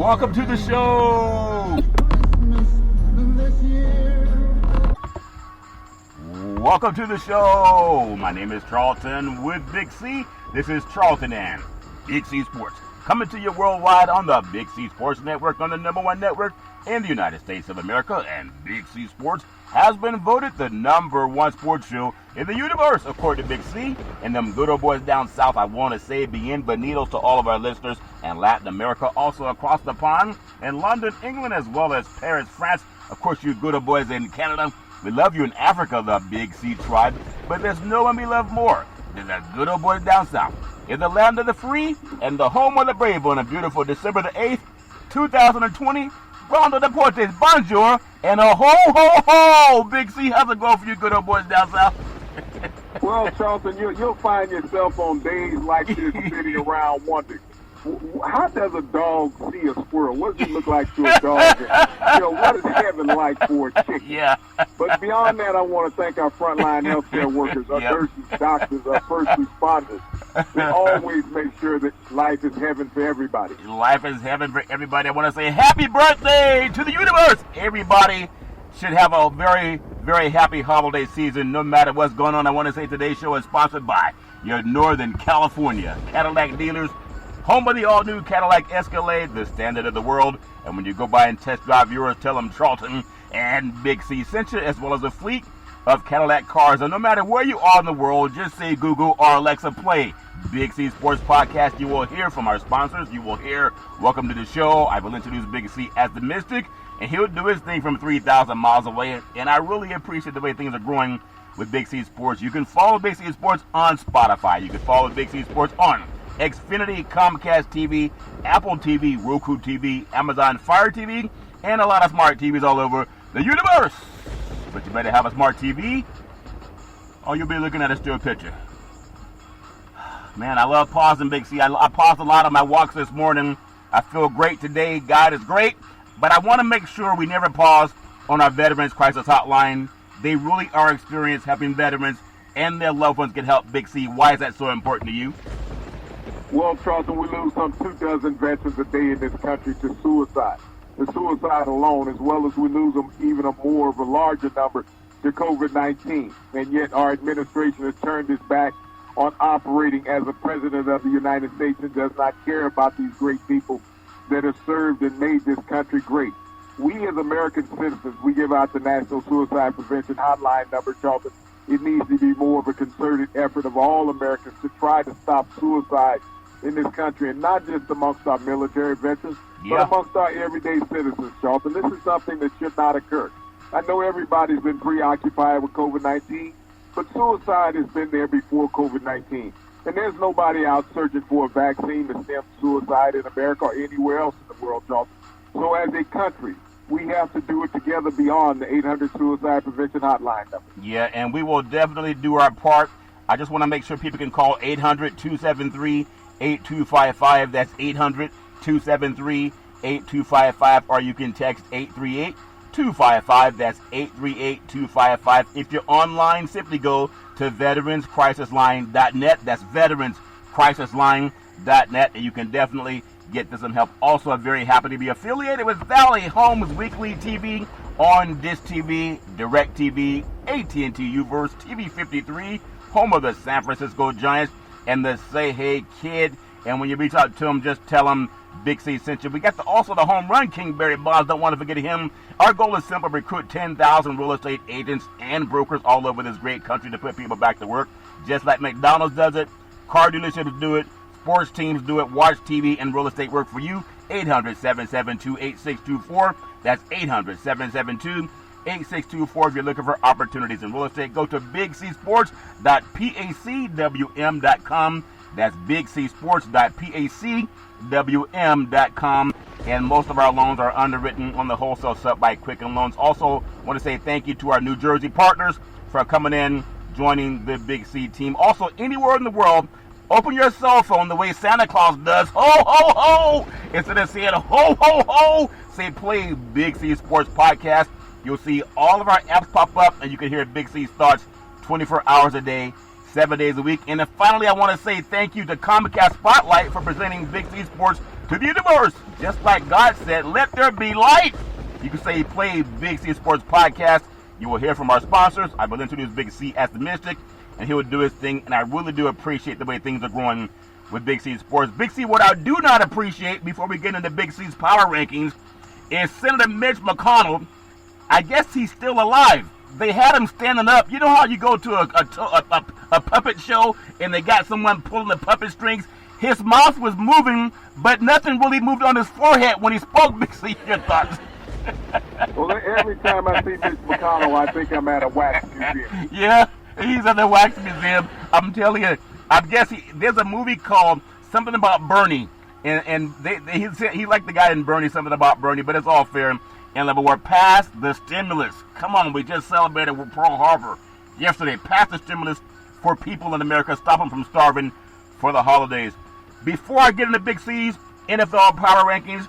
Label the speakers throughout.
Speaker 1: Welcome to the show. Welcome to the show. My name is Charlton with Big C. This is Charlton and Big C Sports. Coming to you worldwide on the Big C Sports Network, on the #1 network in the United States of America. And Big C Sports has been voted the #1 sports show in the universe, according to Big C. And them good old boys down south, I want to say bienvenidos to all of our listeners and Latin America, also across the pond in London, England, as well as Paris, France. Of course, you good old boys in Canada. We love you in Africa, the Big C tribe. But there's no one we love more than the good old boys down south, in the land of the free and the home of the brave, on a beautiful December the 8th, 2020. Rondo Deportes, bonjour, and a ho! Big C, how's it going for you good old boys down south?
Speaker 2: Well, Charlton, you'll find yourself on days like this sitting around wondering, how does a dog see a squirrel? What does he look like to a dog? And, what is heaven like for a chicken?
Speaker 1: Yeah.
Speaker 2: But beyond that, I want to thank our frontline healthcare workers, our nurses, doctors, our first responders. We always make sure that life is heaven for everybody.
Speaker 1: Life is heaven for everybody. I want to say happy birthday to the universe. Everybody should have a very, very happy holiday season, no matter what's going on. I want to say today's show is sponsored by your Northern California Cadillac dealers, home of the all-new Cadillac Escalade, the standard of the world. And when you go by and test drive yours, tell them Charlton and Big C sent you, as well as a fleet of Cadillac cars. And no matter where you are in the world, just say Google or Alexa, play Big C Sports Podcast. You will hear from our sponsors. You will hear Welcome to the Show. I will introduce Big C as the Mystic, and he'll do his thing from 3,000 miles away. And I really appreciate the way things are growing with Big C Sports. You can follow Big C Sports on Spotify. You can follow Big C Sports on Xfinity, Comcast TV, Apple TV, Roku TV, Amazon Fire TV, and a lot of smart TVs all over the universe. But you better have a smart TV, or you'll be looking at a still picture. Man, I love pausing, Big C. I paused a lot on my walks this morning. I feel great today. God is great. But I want to make sure we never pause on our Veterans Crisis Hotline. They really are experienced helping veterans and their loved ones get help. Big C, why is that so important to you?
Speaker 2: Well, Charlton, we lose some 24 veterans a day in this country to suicide. The suicide alone, as well as we lose them even more of a larger number to COVID-19. And yet our administration has turned its back on operating as a president of the United States and does not care about these great people that have served and made this country great. We as American citizens, we give out the National Suicide Prevention Hotline number, Charlton. It needs to be more of a concerted effort of all Americans to try to stop suicide in this country, and not just amongst our military veterans, but amongst our everyday citizens, Charlton. This is something that should not occur. I know everybody's been preoccupied with COVID-19, but suicide has been there before COVID-19. And there's nobody out searching for a vaccine to stem suicide in America or anywhere else in the world, Charlton. So as a country, we have to do it together beyond the 800 Suicide Prevention Hotline number.
Speaker 1: Yeah, and we will definitely do our part. I just want to make sure people can call 800-273-8255. That's 800-273-8255. Or you can text 838-255. That's 838-255. If you're online, simply go to veteranscrisisline.net. That's veteranscrisisline.net, and you can definitely get to some help. Also, I'm very happy to be affiliated with Valley Homes Weekly TV on Dish TV, Direct TV, AT&T Uverse, TV 53, home of the San Francisco Giants, and the Say Hey Kid. And when you reach out to them, just tell them Big C sent you. We got also the home run king, Barry Bonds. Don't want to forget him. Our goal is simple: recruit 10,000 real estate agents and brokers all over this great country to put people back to work. Just like McDonald's does it, car dealerships do it, sports teams do it. Watch TV and real estate work for you. 800-772-8624. That's 800-772-8624. If you're looking for opportunities in real estate, go to bigcsports.pacwm.com. That's bigcsports.pacwm.com. And most of our loans are underwritten on the wholesale side by Quicken Loans. Also, want to say thank you to our New Jersey partners for coming in, joining the Big C team. Also, anywhere in the world, open your cell phone the way Santa Claus does. Ho, ho, ho! Instead of saying ho, ho, ho, say play Big C Sports Podcast. You'll see all of our apps pop up, and you can hear Big C's thoughts 24 hours a day, 7 days a week. And then finally, I want to say thank you to Comcast Spotlight for presenting Big C Sports to the universe. Just like God said, let there be light. You can say play Big C Sports Podcast. You will hear from our sponsors. I will introduce Big C as the Mystic, and he will do his thing. And I really do appreciate the way things are going with Big C Sports. Big C, what I do not appreciate before we get into Big C's power rankings is Senator Mitch McConnell. I guess he's still alive. They had him standing up. You know how you go to a puppet show and they got someone pulling the puppet strings? His mouth was moving, but nothing really moved on his forehead when he spoke. Big C, your thoughts?
Speaker 2: Well, every time I see Mitch McConnell, I think I'm at a wax museum.
Speaker 1: Yeah, he's at the wax museum. I'm telling you, I guess there's a movie called Something About Bernie, and he liked the guy in Bernie, Something About Bernie, but it's all fair. And we're past the stimulus. Come on, we just celebrated with Pearl Harbor yesterday. Past the stimulus for people in America, stop them from starving for the holidays. Before I get into Big C's NFL power rankings,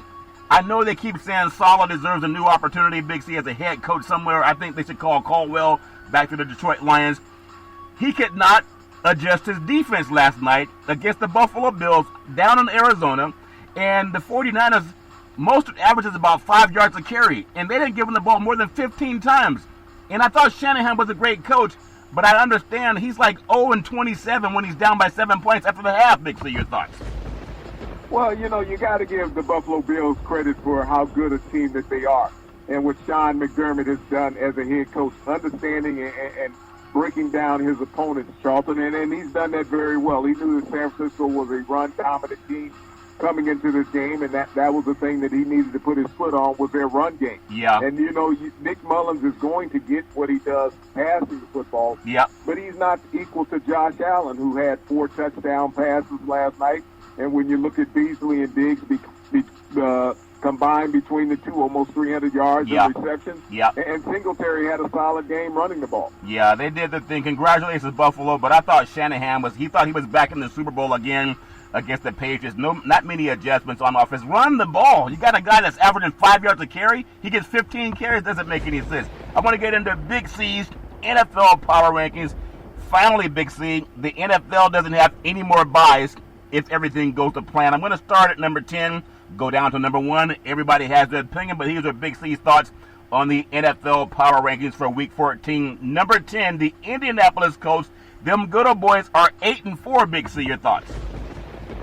Speaker 1: I know they keep saying Saleh deserves a new opportunity. Big C as a head coach somewhere. I think they should call Caldwell back to the Detroit Lions. He could not adjust his defense last night against the Buffalo Bills down in Arizona, and the 49ers most averages about 5 yards a carry, and they didn't give him the ball more than 15 times. And I thought Shanahan was a great coach, but I understand he's like 0-27 when he's down by 7 points after the half. Big C, your thoughts?
Speaker 2: Well, you got to give the Buffalo Bills credit for how good a team that they are, and what Sean McDermott has done as a head coach, understanding and breaking down his opponents, Charlton, and he's done that very well. He knew that San Francisco was a run-dominant team coming into this game, and that was the thing that he needed to put his foot on, was their run game.
Speaker 1: Yeah.
Speaker 2: And, Nick Mullins is going to get what he does passing the football.
Speaker 1: Yeah.
Speaker 2: But he's not equal to Josh Allen, who had 4 touchdown passes last night. And when you look at Beasley and Diggs combined between the two, almost 300 yards in receptions.
Speaker 1: Yeah.
Speaker 2: And Singletary had a solid game running the ball.
Speaker 1: Yeah, they did the thing. Congratulations, Buffalo. But I thought Shanahan thought he was back in the Super Bowl again against the Patriots. Not many adjustments on offense. Run the ball. You got a guy that's averaging 5 yards a carry. He gets 15 carries. Doesn't make any sense. I want to get into Big C's NFL power rankings. Finally, Big C, the NFL doesn't have any more buys if everything goes to plan. I'm going to start at number 10, go down to number 1. Everybody has their opinion, but here's our Big C's thoughts on the NFL power rankings for Week 14. Number 10, the Indianapolis Colts. Them good old boys are 8-4. Big C, your thoughts?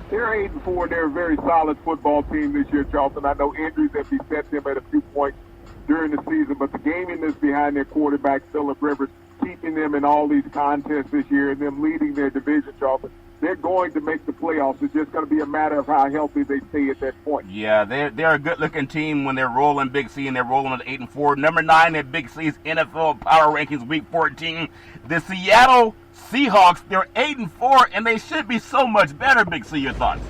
Speaker 2: They're 8-4. They're a very solid football team this year, Charlton. I know injuries have beset them at a few points during the season, but the gaminess behind their quarterback, Phillip Rivers, keeping them in all these contests this year and them leading their division, Charlton, they're going to make the playoffs. It's just going to be a matter of how healthy they stay at that point.
Speaker 1: Yeah, they're a good-looking team when they're rolling, Big C, and they're rolling at 8-4. Number 9 at Big C's NFL Power Rankings Week 14. The Seattle Seahawks, they're 8-4, and they should be so much better. Big C, your thoughts?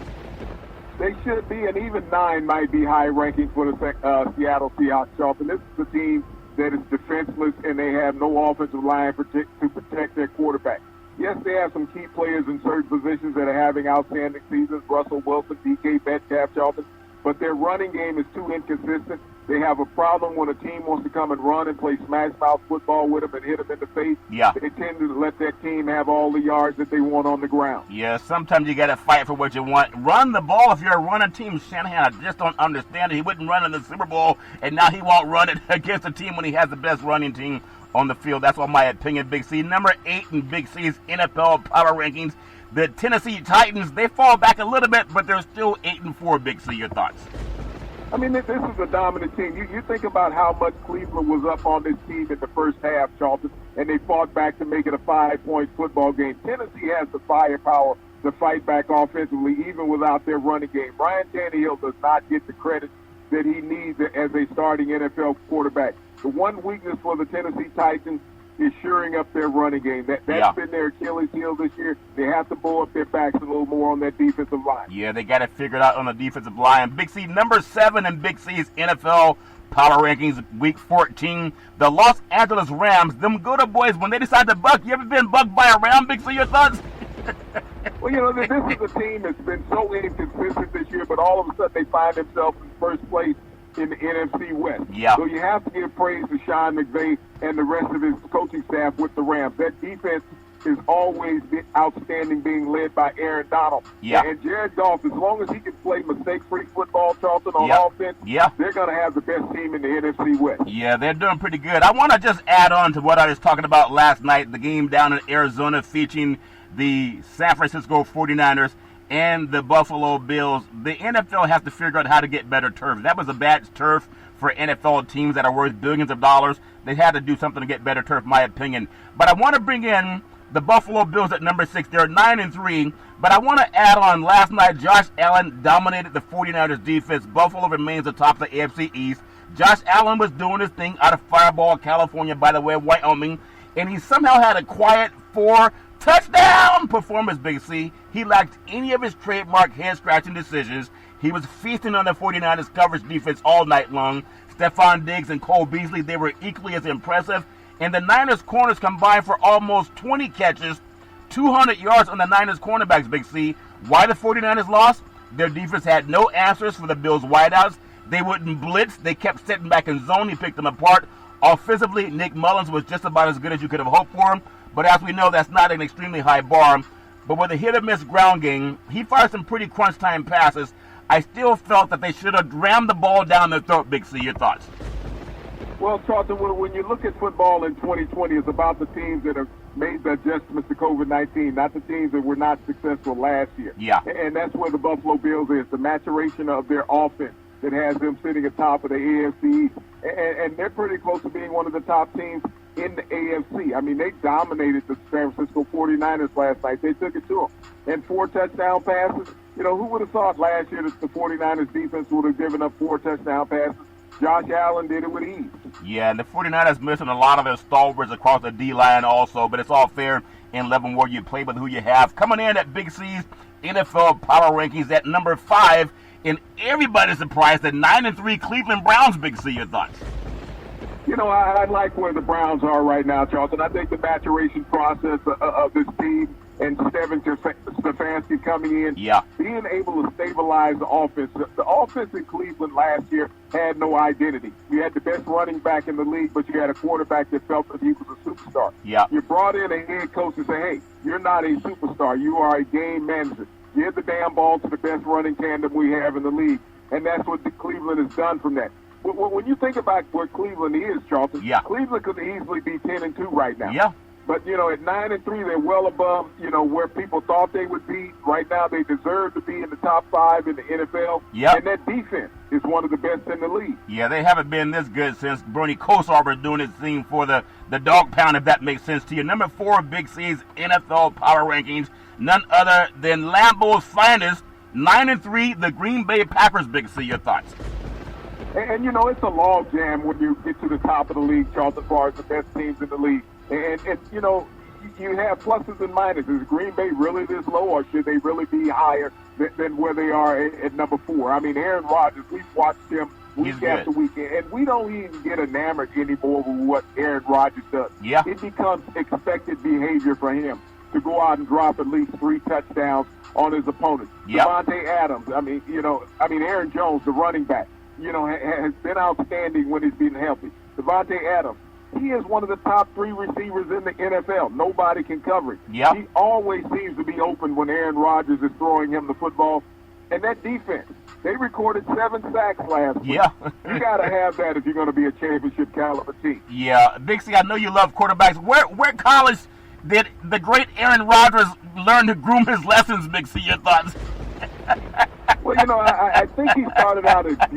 Speaker 2: They should be, and even 9 might be high ranking for the Seattle Seahawks, Charlton. This is a team that is defenseless, and they have no offensive line to protect their quarterback. Yes, they have some key players in certain positions that are having outstanding seasons, Russell Wilson, DK Metcalf, Charlton, but their running game is too inconsistent. They have a problem when a team wants to come and run and play smash-mouth football with them and hit them in the face.
Speaker 1: Yeah.
Speaker 2: They tend to let that team have all the yards that they want on the ground.
Speaker 1: Yeah, sometimes you got to fight for what you want. Run the ball if you're a running team. Shanahan, I just don't understand it. He wouldn't run in the Super Bowl, and now he won't run it against a team when he has the best running team on the field. That's why my opinion, Big C. Number 8 in Big C's NFL Power Rankings, the Tennessee Titans. They fall back a little bit, but they're still 8-4. Big C, your thoughts?
Speaker 2: I mean, this is a dominant team. You think about how much Cleveland was up on this team in the first half, Charlton, and they fought back to make it a 5-point football game. Tennessee has the firepower to fight back offensively, even without their running game. Ryan Tannehill does not get the credit that he needs as a starting NFL quarterback. The one weakness for the Tennessee Titans is shoring up their running game. That's been their Achilles heel this year. They have to blow up their backs a little more on that defensive line.
Speaker 1: Yeah, they got to figure it out on the defensive line. Big C, number 7 in Big C's NFL Power Rankings Week 14. The Los Angeles Rams, them good old boys, when they decide to buck, you ever been bucked by a Ram? Big C, your thoughts?
Speaker 2: Well, this is a team that's been so inconsistent this year, but all of a sudden they find themselves in first place in the NFC West.
Speaker 1: Yeah.
Speaker 2: So you have to give praise to Sean McVay and the rest of his coaching staff with the Rams. That defense is always outstanding, being led by Aaron Donald.
Speaker 1: Yeah.
Speaker 2: And Jared Goff, as long as he can play mistake-free football, Charlton, on offense, they're going to have the best team in the NFC West.
Speaker 1: Yeah, they're doing pretty good. I want to just add on to what I was talking about last night, the game down in Arizona featuring the San Francisco 49ers and the Buffalo Bills. The NFL has to figure out how to get better turf. That was a bad turf for NFL teams that are worth billions of dollars. They had to do something to get better turf, in my opinion. But I want to bring in the Buffalo Bills at number 6. They're 9-3. But I want to add on, last night, Josh Allen dominated the 49ers defense. Buffalo remains atop the AFC East. Josh Allen was doing his thing out of Fireball, California, by the way, Wyoming. And he somehow had a quiet 4-touchdown performance, Big C. He lacked any of his trademark head-scratching decisions. He was feasting on the 49ers coverage defense all night long. Stephon Diggs and Cole Beasley, they were equally as impressive. And the Niners corners combined for almost 20 catches, 200 yards on the Niners cornerbacks, Big C. Why the 49ers lost? Their defense had no answers for the Bills' wideouts. They wouldn't blitz. They kept sitting back in zone. He picked them apart. Offensively, Nick Mullins was just about as good as you could have hoped for him. But as we know, that's not an extremely high bar. But with a hit-or-miss ground game, he fired some pretty crunch-time passes. I still felt that they should have rammed the ball down their throat, Big C. Your thoughts?
Speaker 2: Well, Charlton, when you look at football in 2020, it's about the teams that have made the adjustments to COVID-19, not the teams that were not successful last year.
Speaker 1: Yeah.
Speaker 2: And that's where the Buffalo Bills is, the maturation of their offense that has them sitting atop of the AFC East. And they're pretty close to being one of the top teams in the AFC. I mean, they dominated the San Francisco 49ers last night. They took it to them. And 4 touchdown passes. You know, who would have thought last year that the 49ers defense would have given up 4 touchdown passes? Josh Allen did it with ease.
Speaker 1: Yeah, and the 49ers missing a lot of their stalwarts across the D-line also, but it's all fair in Leavenworth. You play with who you have. Coming in at Big C's NFL Power Rankings at number 5, and everybody's surprised at 9-3 Cleveland Browns, Big C. Your thoughts?
Speaker 2: You know, I like where the Browns are right now, Charlton. I think the maturation process of this team and Stefanski coming in, being able to stabilize the offense. The offense in Cleveland last year had no identity. You had the best running back in the league, but you had a quarterback that felt that he was a superstar.
Speaker 1: Yeah.
Speaker 2: You brought in a head coach and say, hey, you're not a superstar. You are a game manager. Give the damn ball to the best running tandem we have in the league. And that's what Cleveland has done from that. When you think about where Cleveland is, Charlton, Cleveland could easily be 10-2 right now.
Speaker 1: Yeah.
Speaker 2: But, you know, at 9-3, they're well above, you know, where people thought they would be. Right now, they deserve to be in the top 5 in the NFL.
Speaker 1: Yep.
Speaker 2: And that defense is one of the best in the league.
Speaker 1: Yeah, they haven't been this good since Bernie Kosar was doing his thing for the dog pound, if that makes sense to you. Number 4, Big C's NFL Power Rankings, none other than Lambeau's finest, 9-3, the Green Bay Packers, Big C. Your thoughts?
Speaker 2: And, you know, it's a log jam when you get to the top of the league, Charlton, as far as the best teams in the league. And you know, you have pluses and minuses. Is Green Bay really this low, or should they really be higher than where they are at number 4? I mean, Aaron Rodgers, we've watched him week after week, and we don't even get enamored anymore with what Aaron Rodgers does.
Speaker 1: Yeah.
Speaker 2: It becomes expected behavior for him to go out and drop at least 3 touchdowns on his opponents.
Speaker 1: Yep.
Speaker 2: Devontae Adams, Aaron Jones, the running back, you know, has been outstanding when he's been healthy. Devontae Adams, he is one of the top 3 receivers in the NFL. Nobody can cover it.
Speaker 1: Yep.
Speaker 2: He always seems to be open when Aaron Rodgers is throwing him the football. And that defense, they recorded 7 sacks last week.
Speaker 1: Yeah.
Speaker 2: You got to have that if you're going to be a championship caliber team.
Speaker 1: Yeah. Big C, I know you love quarterbacks. Where college did the great Aaron Rodgers learn to groom his lessons, Big C? Your thoughts?
Speaker 2: Well, you know, I think he started out at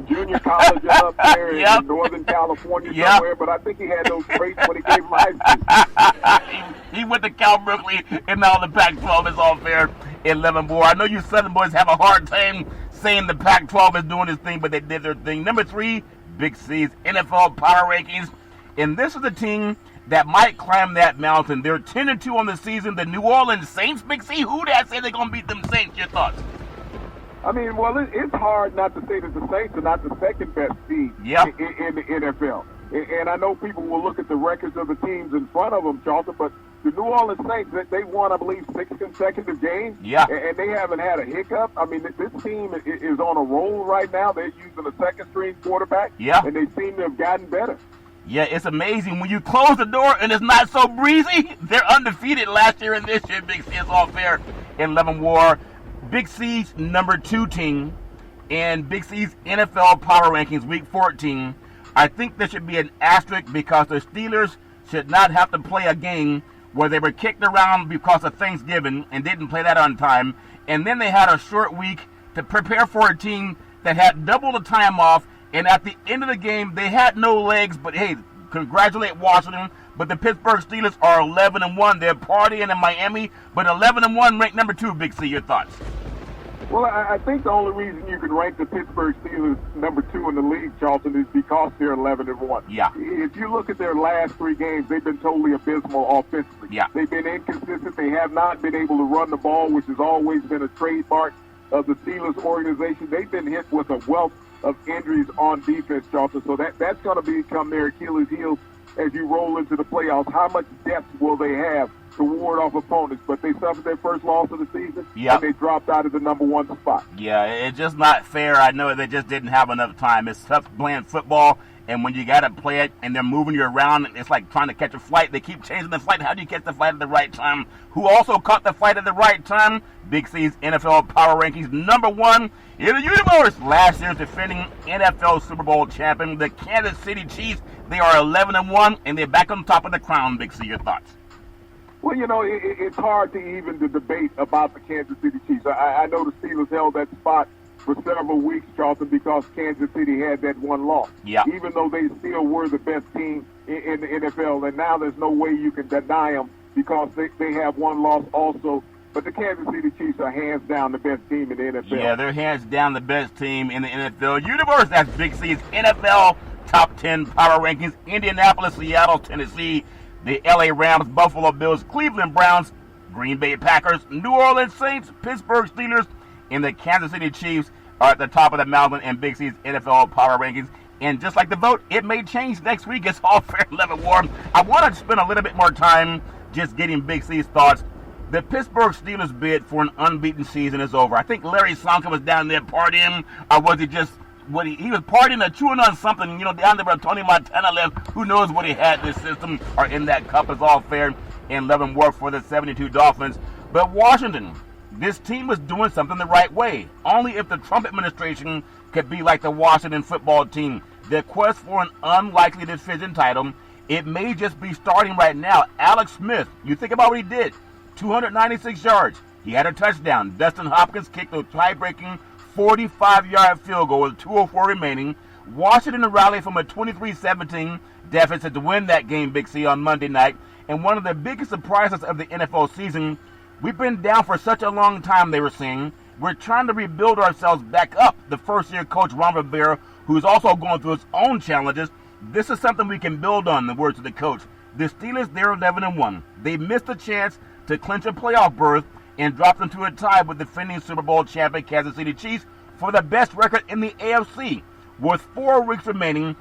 Speaker 2: junior college up there in Northern California somewhere, but I think he had those traits when he came to high school.
Speaker 1: He went to Cal Berkeley, and now the Pac-12 is all fair in Leavenworth. I know you Southern boys have a hard time saying the Pac-12 is doing his thing, but they did their thing. Number 3, Big C's NFL Power Rankings, and this is the team that might climb that mountain. They're 10-2 on the season. The New Orleans Saints, Big C, who that say they're going to beat them Saints? Your thoughts?
Speaker 2: I mean, well, it's hard not to say that the Saints are not the second best team in the NFL. And I know people will look at the records of the teams in front of them, Charlton, but the New Orleans Saints, they won, I believe, 6 consecutive games.
Speaker 1: Yeah.
Speaker 2: And they haven't had a hiccup. I mean, this team is on a roll right now. They're using a second-string quarterback.
Speaker 1: Yeah.
Speaker 2: And they seem to have gotten better.
Speaker 1: Yeah, it's amazing. When you close the door and it's not so breezy, they're undefeated last year and this year. Big C is all fair in Leavenworth War. Big C's number 2 team and Big C's NFL Power Rankings Week 14. I think there should be an asterisk because the Steelers should not have to play a game where they were kicked around because of Thanksgiving and didn't play that on time. And then they had a short week to prepare for a team that had double the time off. And at the end of the game, they had no legs, but hey, congratulate Washington. But the Pittsburgh Steelers are 11-1. They're partying in Miami, but 11-1, ranked number 2. Big C, your thoughts?
Speaker 2: Well, I think the only reason you can rank the Pittsburgh Steelers number 2 in the league, Charlton, is because they're 11-1.
Speaker 1: Yeah.
Speaker 2: If you look at their last 3 games, they've been totally abysmal offensively.
Speaker 1: Yeah.
Speaker 2: They've been inconsistent. They have not been able to run the ball, which has always been a trademark of the Steelers organization. They've been hit with a wealth of injuries on defense, Charlton. So that's going to become their Achilles heel as you roll into the playoffs. How much depth will they have to ward off opponents? But they suffered their first loss of the season, and they dropped out of the number 1 spot.
Speaker 1: Yeah, it's just not fair. I know they just didn't have enough time. It's tough playing football, and when you got to play it and they're moving you around, it's like trying to catch a flight. They keep changing the flight. How do you catch the flight at the right time? Who also caught the flight at the right time? Big C's NFL Power Rankings number 1 in the universe. Last year's defending NFL Super Bowl champion, the Kansas City Chiefs. They are 11-1, and they're back on top of the crown. Big C, your thoughts?
Speaker 2: Well, you know, it's hard to even to debate about the Kansas City Chiefs. I know the Steelers held that spot for several weeks, Charlton, because Kansas City had that one loss.
Speaker 1: Yeah.
Speaker 2: Even though they still were the best team in the NFL, and now there's no way you can deny them because they have one loss also. But the Kansas City Chiefs are hands down the best team in the NFL.
Speaker 1: Yeah, they're hands down the best team in the NFL universe. That's Big C's NFL Top 10 Power Rankings. Indianapolis, Seattle, Tennessee, the LA Rams, Buffalo Bills, Cleveland Browns, Green Bay Packers, New Orleans Saints, Pittsburgh Steelers, and the Kansas City Chiefs are at the top of the mountain in Big C's NFL Power Rankings. And just like the vote, it may change next week. It's all fair in Leavenworth War. I want to spend a little bit more time just getting Big C's thoughts. The Pittsburgh Steelers bid for an unbeaten season is over. I think Larry Sonka was down there partying, or was he just he was partying or chewing on something, down there where Tony Montana lived. Who knows what he had in this system or in that cup. Is all fair in Leavenworth War for the 72 Dolphins. But Washington, this team was doing something the right way. Only if the Trump administration could be like the Washington football team. The quest for an unlikely division title, it may just be starting right now. Alex Smith, you think about what he did. 296 yards. He had a touchdown. Dustin Hopkins kicked a tie-breaking 45-yard field goal with 2:04 remaining. Washington rallied from a 23-17 deficit to win that game, Big C, on Monday night. And one of the biggest surprises of the NFL season, we've been down for such a long time, they were saying. We're trying to rebuild ourselves back up. The first-year coach, Ron Rivera, who's also going through his own challenges, this is something we can build on, the words of the coach. The Steelers, they're 11-1. They missed a chance to clinch a playoff berth and dropped into a tie with defending Super Bowl champion Kansas City Chiefs for the best record in the AFC. With 4 weeks remaining,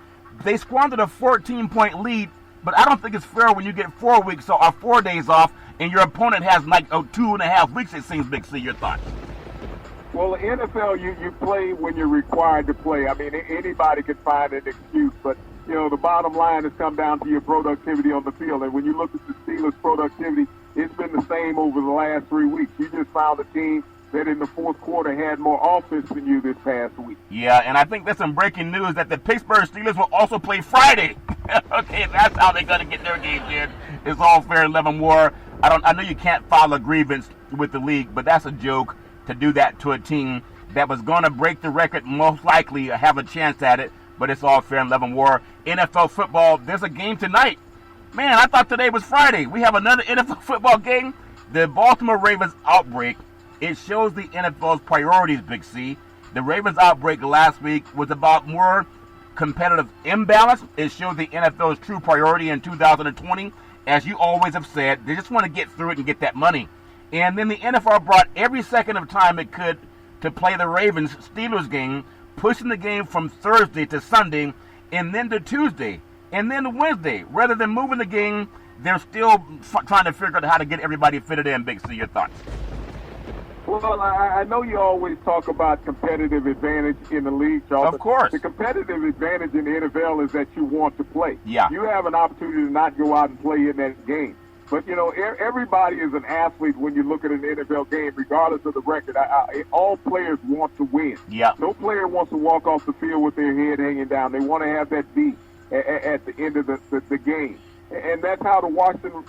Speaker 1: they squandered a 14-point lead, but I don't think it's fair when you get 4 weeks or 4 days off and your opponent has like 2.5 weeks, it seems. Big C, your thoughts?
Speaker 2: Well, the NFL, you play when you're required to play. I mean, anybody can find an excuse, but, the bottom line has come down to your productivity on the field. And when you look at the Steelers' productivity, it's been the same over the last 3 weeks. You just found a team that in the fourth quarter had more offense than you this past week.
Speaker 1: Yeah, and I think there's some breaking news that the Pittsburgh Steelers will also play Friday. Okay, that's how they're going to get their games in. It's all fair in Leavenworth War. I know you can't file a grievance with the league, but that's a joke to do that to a team that was going to break the record, most likely have a chance at it, but it's all fair in Leavenworth War. NFL football, there's a game tonight. Man, I thought today was Friday. We have another NFL football game. The Baltimore Ravens outbreak, it shows the NFL's priorities, Big C. The Ravens outbreak last week was about more competitive imbalance. It shows the NFL's true priority in 2020. As you always have said, they just want to get through it and get that money. And then the NFL brought every second of time it could to play the Ravens-Steelers game, pushing the game from Thursday to Sunday, and then to Tuesday, and then to Wednesday. Rather than moving the game, they're still trying to figure out how to get everybody fitted in. Big C, your thoughts?
Speaker 2: Well, I know you always talk about competitive advantage in the league, Charles.
Speaker 1: Of course.
Speaker 2: The competitive advantage in the NFL is that you want to play.
Speaker 1: Yeah.
Speaker 2: You have an opportunity to not go out and play in that game. But, everybody is an athlete when you look at an NFL game, regardless of the record. All players want to win.
Speaker 1: Yeah.
Speaker 2: No player wants to walk off the field with their head hanging down. They want to have that beat at the end of the game. And that's how the Washington,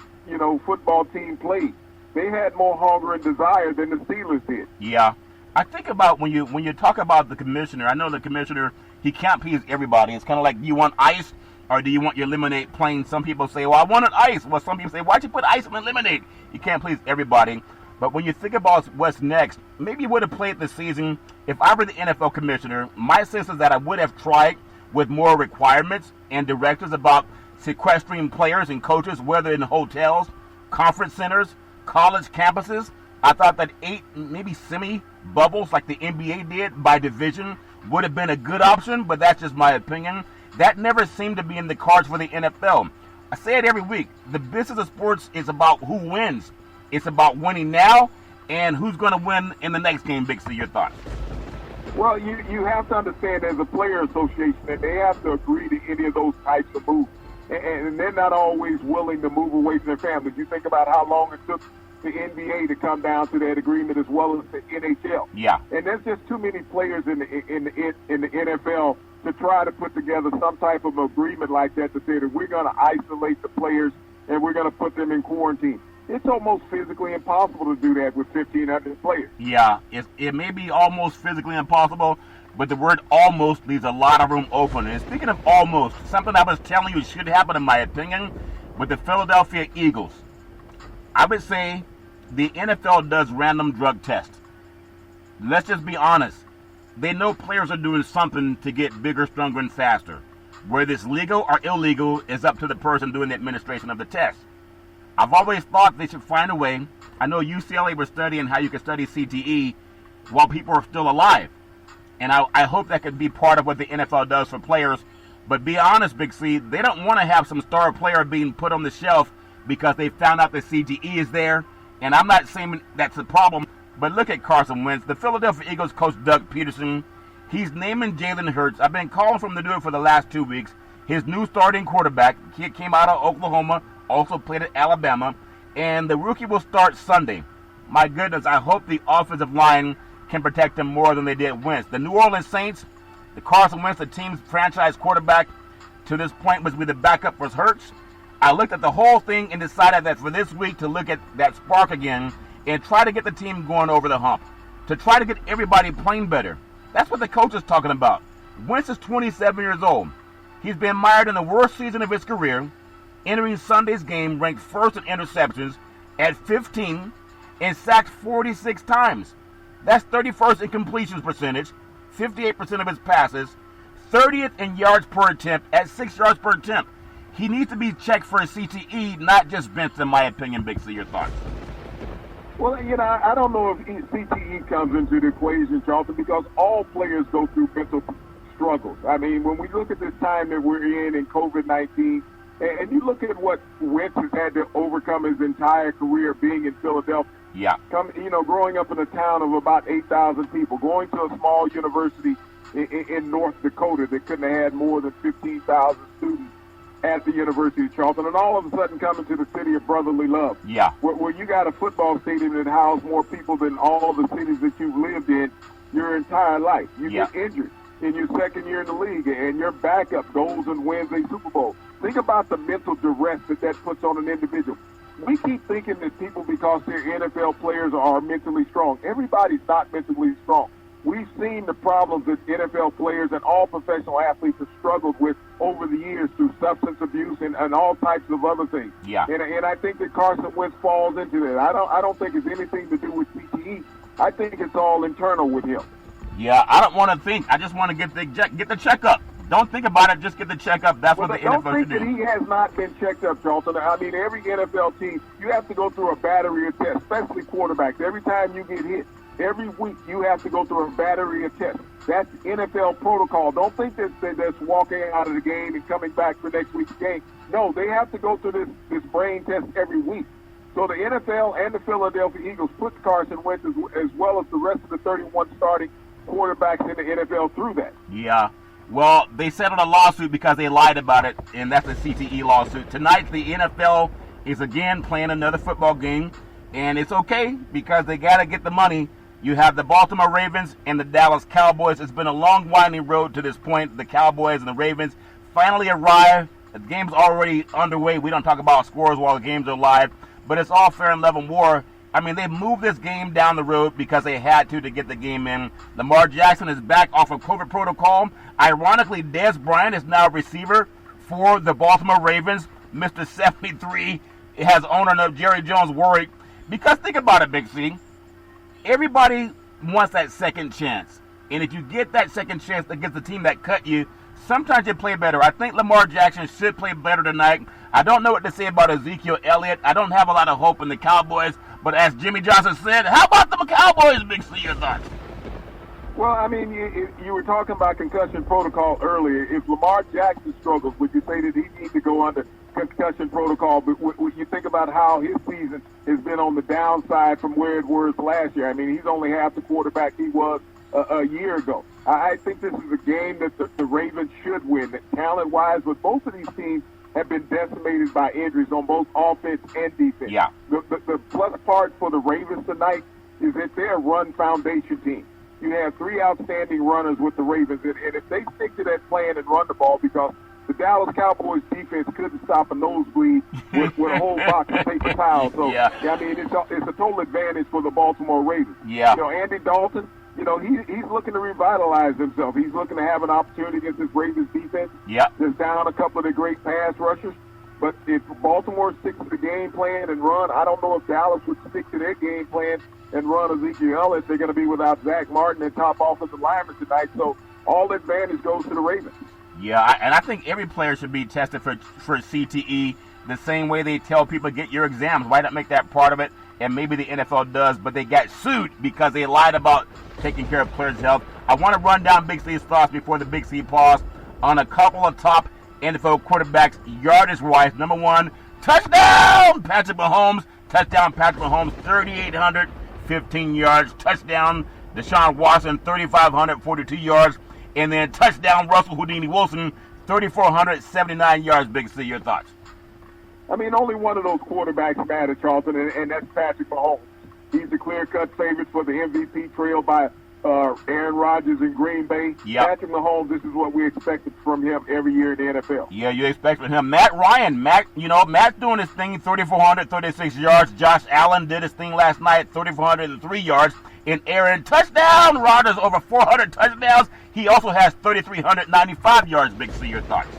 Speaker 2: football team played. They had more hunger and desire than the Steelers did.
Speaker 1: Yeah. I think about when you talk about the commissioner, I know the commissioner, he can't please everybody. It's kind of like, do you want ice or do you want your lemonade plain? Some people say, well, I wanted ice. Well, some people say, why'd you put ice in the lemonade? You can't please everybody. But when you think about what's next, maybe you would have played the season. If I were the NFL commissioner, my sense is that I would have tried with more requirements and directives about sequestering players and coaches, whether in hotels, conference centers, college campuses. I thought that 8 maybe semi-bubbles like the NBA did by division would have been a good option, but that's just my opinion. That never seemed to be in the cards for the NFL. I say it every week. The business of sports is about who wins. It's about winning now and who's going to win in the next game. Big C, your thoughts?
Speaker 2: Well, you have to understand there's a player association that they have to agree to any of those types of moves. And they're not always willing to move away from their families. You think about how long it took the NBA to come down to that agreement, as well as the NHL.
Speaker 1: Yeah.
Speaker 2: And there's just too many players in the NFL to try to put together some type of agreement like that to say that we're going to isolate the players and we're going to put them in quarantine. It's almost physically impossible to do that with 1,500 players.
Speaker 1: Yeah, it may be almost physically impossible, but the word almost leaves a lot of room open. And speaking of almost, something I was telling you should happen, in my opinion, with the Philadelphia Eagles. I would say the NFL does random drug tests. Let's just be honest. They know players are doing something to get bigger, stronger, and faster. Whether it's legal or illegal is up to the person doing the administration of the test. I've always thought they should find a way. I know UCLA was studying how you can study CTE while people are still alive. And I hope that could be part of what the NFL does for players. But be honest, Big C, they don't want to have some star player being put on the shelf because they found out that CTE is there. And I'm not saying that's a problem, but look at Carson Wentz. The Philadelphia Eagles coach Doug Peterson, he's naming Jalen Hurts. I've been calling for him to do it for the last 2 weeks. His new starting quarterback, he came out of Oklahoma, also played at Alabama, and the rookie will start Sunday. My goodness, I hope the offensive line can protect him more than they did Wentz. The New Orleans Saints, the Carson Wentz, the team's franchise quarterback, to this point was be the backup for Hurts. I looked at the whole thing and decided that for this week to look at that spark again and try to get the team going over the hump, to try to get everybody playing better. That's what the coach is talking about. Wentz is 27 years old. He's been mired in the worst season of his career, entering Sunday's game ranked first in interceptions at 15 and sacked 46 times. That's 31st in completions percentage, 58% of his passes, 30th in yards per attempt at 6 yards per attempt. He needs to be checked for a CTE, not just benched, in my opinion. Big C, your thoughts?
Speaker 2: Well, I don't know if CTE comes into the equation, Charlton, because all players go through mental struggles. I mean, when we look at this time that we're in COVID-19, and you look at what Wentz has had to overcome his entire career being in Philadelphia.
Speaker 1: Yeah.
Speaker 2: Growing up in a town of about 8,000 people, going to a small university in North Dakota that couldn't have had more than 15,000 students at the University of Charleston, and all of a sudden coming to the city of brotherly love.
Speaker 1: Yeah.
Speaker 2: Where you got a football stadium that houses more people than all the cities that you've lived in your entire life. You get injured in your second year in the league, and your backup goes and wins a Super Bowl. Think about the mental duress that puts on an individual. We keep thinking that people, because they're NFL players, are mentally strong. Everybody's not mentally strong. We've seen the problems that NFL players and all professional athletes have struggled with over the years through substance abuse and all types of other things.
Speaker 1: Yeah.
Speaker 2: And I think that Carson Wentz falls into that. I don't think it's anything to do with CTE. I think it's all internal with him.
Speaker 1: Yeah, I don't want to think. I just want to get the checkup. Don't think about it. Just get the checkup. That's what the NFL should do.
Speaker 2: Don't think that he has not been checked up, Charlton. I mean, every NFL team, you have to go through a battery of tests, especially quarterbacks. Every time you get hit, every week you have to go through a battery of tests. That's NFL protocol. Don't think that's walking out of the game and coming back for next week's game. No, they have to go through this brain test every week. So the NFL and the Philadelphia Eagles put Carson Wentz as well as the rest of the 31 starting quarterbacks in the NFL through that.
Speaker 1: Yeah. Well, they settled a lawsuit because they lied about it, and that's a CTE lawsuit. Tonight, the NFL is again playing another football game, and it's okay because they got to get the money. You have the Baltimore Ravens and the Dallas Cowboys. It's been a long, winding road to this point. The Cowboys and the Ravens finally arrived. The game's already underway. We don't talk about scores while the games are live, but it's all fair and level war. I mean, they moved this game down the road because they had to get the game in. Lamar Jackson is back off of COVID protocol. Ironically, Dez Bryant is now a receiver for the Baltimore Ravens. Mr. 73 has owner of Jerry Jones worried. Because think about it, Big C. Everybody wants that second chance. And if you get that second chance against the team that cut you, sometimes you play better. I think Lamar Jackson should play better tonight. I don't know what to say about Ezekiel Elliott. I don't have a lot of hope in the Cowboys. But as Jimmy Johnson said, how about the Cowboys, Big C, your thoughts?
Speaker 2: Well, I mean, you were talking about concussion protocol earlier. If Lamar Jackson struggles, would you say that he needs to go under concussion protocol? But when you think about how his season has been on the downside from where it was last year, I mean, he's only half the quarterback he was a year ago. I think this is a game that the Ravens should win. Talent-wise, but both of these teams have been decimated by injuries on both offense and defense.
Speaker 1: Yeah.
Speaker 2: The plus part for the Ravens tonight is that they're a run foundation team. You have three outstanding runners with the Ravens, and if they stick to that plan and run the ball, because the Dallas Cowboys defense couldn't stop a nosebleed with a whole box of paper towels. So,
Speaker 1: yeah,
Speaker 2: I mean, it's a total advantage for the Baltimore Ravens.
Speaker 1: Yeah.
Speaker 2: You know, Andy Dalton, you know, he's looking to revitalize himself. He's looking to have an opportunity against this Ravens defense.
Speaker 1: Yeah.
Speaker 2: There's down a couple of the great pass rushers. But if Baltimore sticks to the game plan and run, I don't know if Dallas would stick to their game plan and run Ezekiel Elliott. They're going to be without Zach Martin and top offensive lineman tonight. So all advantage goes to the Ravens.
Speaker 1: Yeah, and I think every player should be tested for CTE the same way they tell people get your exams. Why not make that part of it? And maybe the NFL does, but they got sued because they lied about taking care of players' health. I want to run down Big C's thoughts before the Big C pause on a couple of top NFL quarterbacks yardage-wise. Number one, touchdown, Patrick Mahomes. Touchdown, Patrick Mahomes, 3,815 yards. Touchdown, Deshaun Watson, 3,542 yards. And then touchdown, Russell Houdini Wilson, 3,479 yards. Big C, your thoughts?
Speaker 2: I mean, only one of those quarterbacks matter, Charlton, and that's Patrick Mahomes. He's the clear-cut favorite for the MVP, trailed by Aaron Rodgers in Green Bay.
Speaker 1: Yep.
Speaker 2: Patrick Mahomes, this is what we expected from him every year in the NFL.
Speaker 1: Yeah, you expect from him. Matt Ryan, Matt's doing his thing, 3,436 yards. Josh Allen did his thing last night, 3,403 yards. And Aaron, touchdown. Rodgers over 400 touchdowns. He also has 3,395 yards. Big C, your thoughts?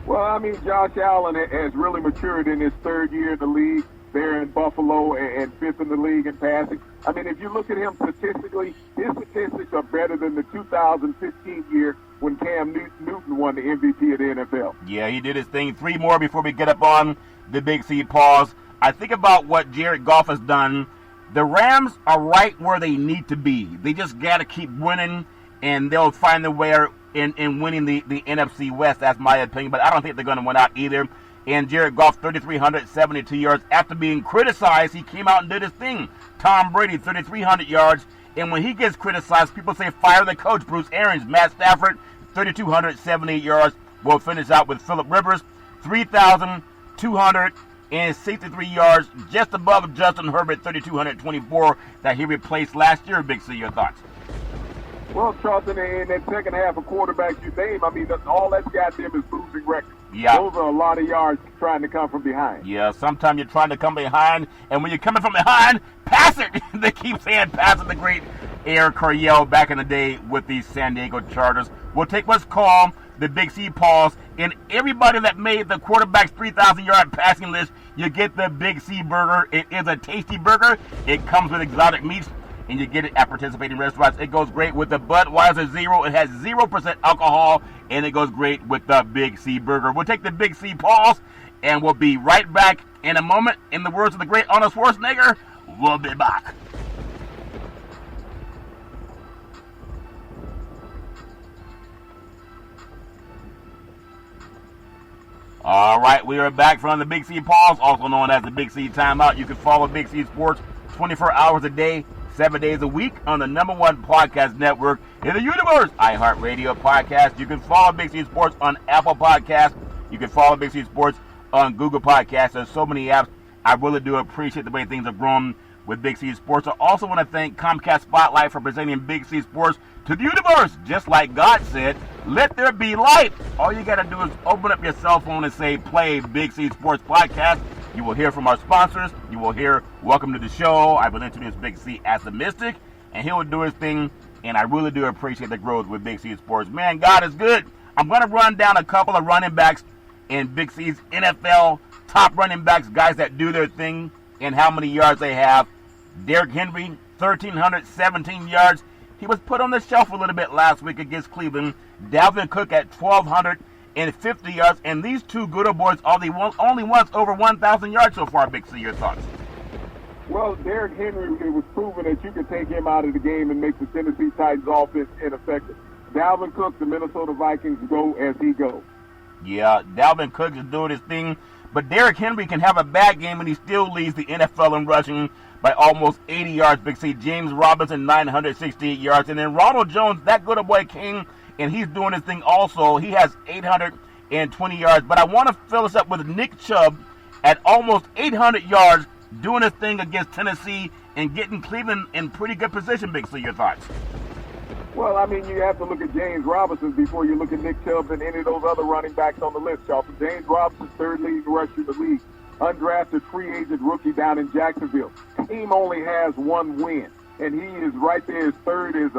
Speaker 2: Well, I mean, Josh Allen has really matured in his third year in the league there in Buffalo and fifth in the league in passing. I mean, if you look at him statistically, his statistics are better than the 2015 year when Cam Newton won the MVP of the NFL.
Speaker 1: Yeah, he did his thing. Three more before we get up on the Big C pause. I think about what Jared Goff has done. The Rams are right where they need to be. They just got to keep winning, and they'll find their way in winning the NFC West. That's my opinion, but I don't think they're going to win out either. And Jared Goff, 3,372 yards. After being criticized, he came out and did his thing. Tom Brady, 3,300 yards. And when he gets criticized, people say, fire the coach. Bruce Arians, Matt Stafford, 3,278 yards. We'll finish out with Phillip Rivers, 3,263 yards, just above Justin Herbert, 3,224, that he replaced last year. Big C, your thoughts?
Speaker 2: Well, Charlton, in that second half of quarterbacks you name, I mean, all that's got them is losing records.
Speaker 1: Yeah.
Speaker 2: Those are a lot of yards trying to come from behind.
Speaker 1: Yeah, sometimes you're trying to come behind, and when you're coming from behind, pass it. They keep saying pass it. The great Eric Coryell back in the day with the San Diego Chargers. We'll take what's called the Big C pause, and everybody that made the quarterback's 3,000-yard passing list, you get the Big C burger. It is a tasty burger. It comes with exotic meats, and you get it at participating restaurants. It goes great with the Budweiser Zero. It has 0% alcohol, and it goes great with the Big C burger. We'll take the Big C pause, and we'll be right back in a moment. In the words of the great Arnold Schwarzenegger, we'll be back. All right, we are back from the Big C Pause, also known as the Big C Timeout. You can follow Big C Sports 24 hours a day, 7 days a week on the #1 podcast network in the universe, iHeartRadio Podcast. You can follow Big C Sports on Apple Podcasts. You can follow Big C Sports on Google Podcasts. There's so many apps. I really do appreciate the way things have grown with Big C Sports. I also want to thank Comcast Spotlight for presenting Big C Sports to the universe. Just like God said, let there be light. All you got to do is open up your cell phone and say, play Big C Sports Podcast. You will hear from our sponsors. You will hear welcome to the show. I will introduce Big C as the Mystic, and he will do his thing, and I really do appreciate the growth with Big C Sports. Man, God is good. I'm going to run down a couple of running backs in Big C's NFL top running backs, guys that do their thing, and how many yards they have. Derrick Henry, 1,317 yards. He was put on the shelf a little bit last week against Cleveland. Dalvin Cook at 1,250 yards. And these two good old boys are the only ones over 1,000 yards so far. Big C, your thoughts?
Speaker 2: Well, Derrick Henry, it was proven that you could take him out of the game and make the Tennessee Titans offense ineffective. Dalvin Cook, the Minnesota Vikings, go as he goes.
Speaker 1: Yeah, Dalvin Cook is doing his thing. But Derrick Henry can have a bad game and he still leads the NFL in rushing by almost 80 yards. Big C. James Robinson, 968 yards. And then Ronald Jones, that good old boy king, and he's doing his thing also. He has 820 yards. But I want to fill us up with Nick Chubb at almost 800 yards, doing his thing against Tennessee and getting Cleveland in pretty good position. Big C, your thoughts?
Speaker 2: Well, I mean, you have to look at James Robinson before you look at Nick Chubb and any of those other running backs on the list, Charlton. James Robinson, third leading rusher in the league. Undrafted free agent rookie down in Jacksonville. Team only has one win, and he is right there. His third is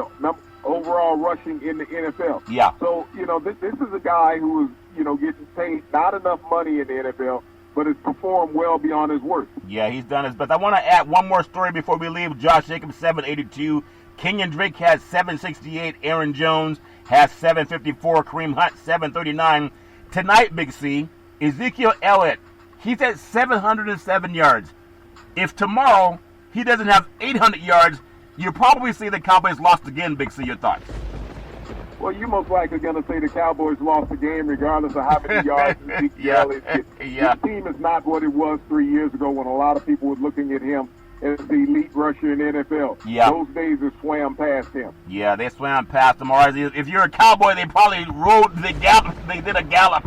Speaker 2: overall rushing in the NFL.
Speaker 1: Yeah.
Speaker 2: So, this is a guy who is, getting paid not enough money in the NFL, but has performed well beyond his worth.
Speaker 1: Yeah, he's done his best. I want to add one more story before we leave. Josh Jacobs, 782. Kenyon Drake has 768. Aaron Jones has 754. Kareem Hunt, 739. Tonight, Big C, Ezekiel Elliott, he's at 707 yards. If tomorrow he doesn't have 800 yards, you'll probably see the Cowboys lost again, Big C. Your thoughts?
Speaker 2: Well, you're most likely going to say the Cowboys lost the game regardless of how many yards Ezekiel Elliott gets.
Speaker 1: Yeah.
Speaker 2: His team is not what it was 3 years ago when a lot of people were looking at him as the elite rusher in the NFL.
Speaker 1: Yeah.
Speaker 2: Those days have swam past him.
Speaker 1: Yeah, they swam past him. Or if you're a Cowboy, they probably rode the gallop. They did a gallop.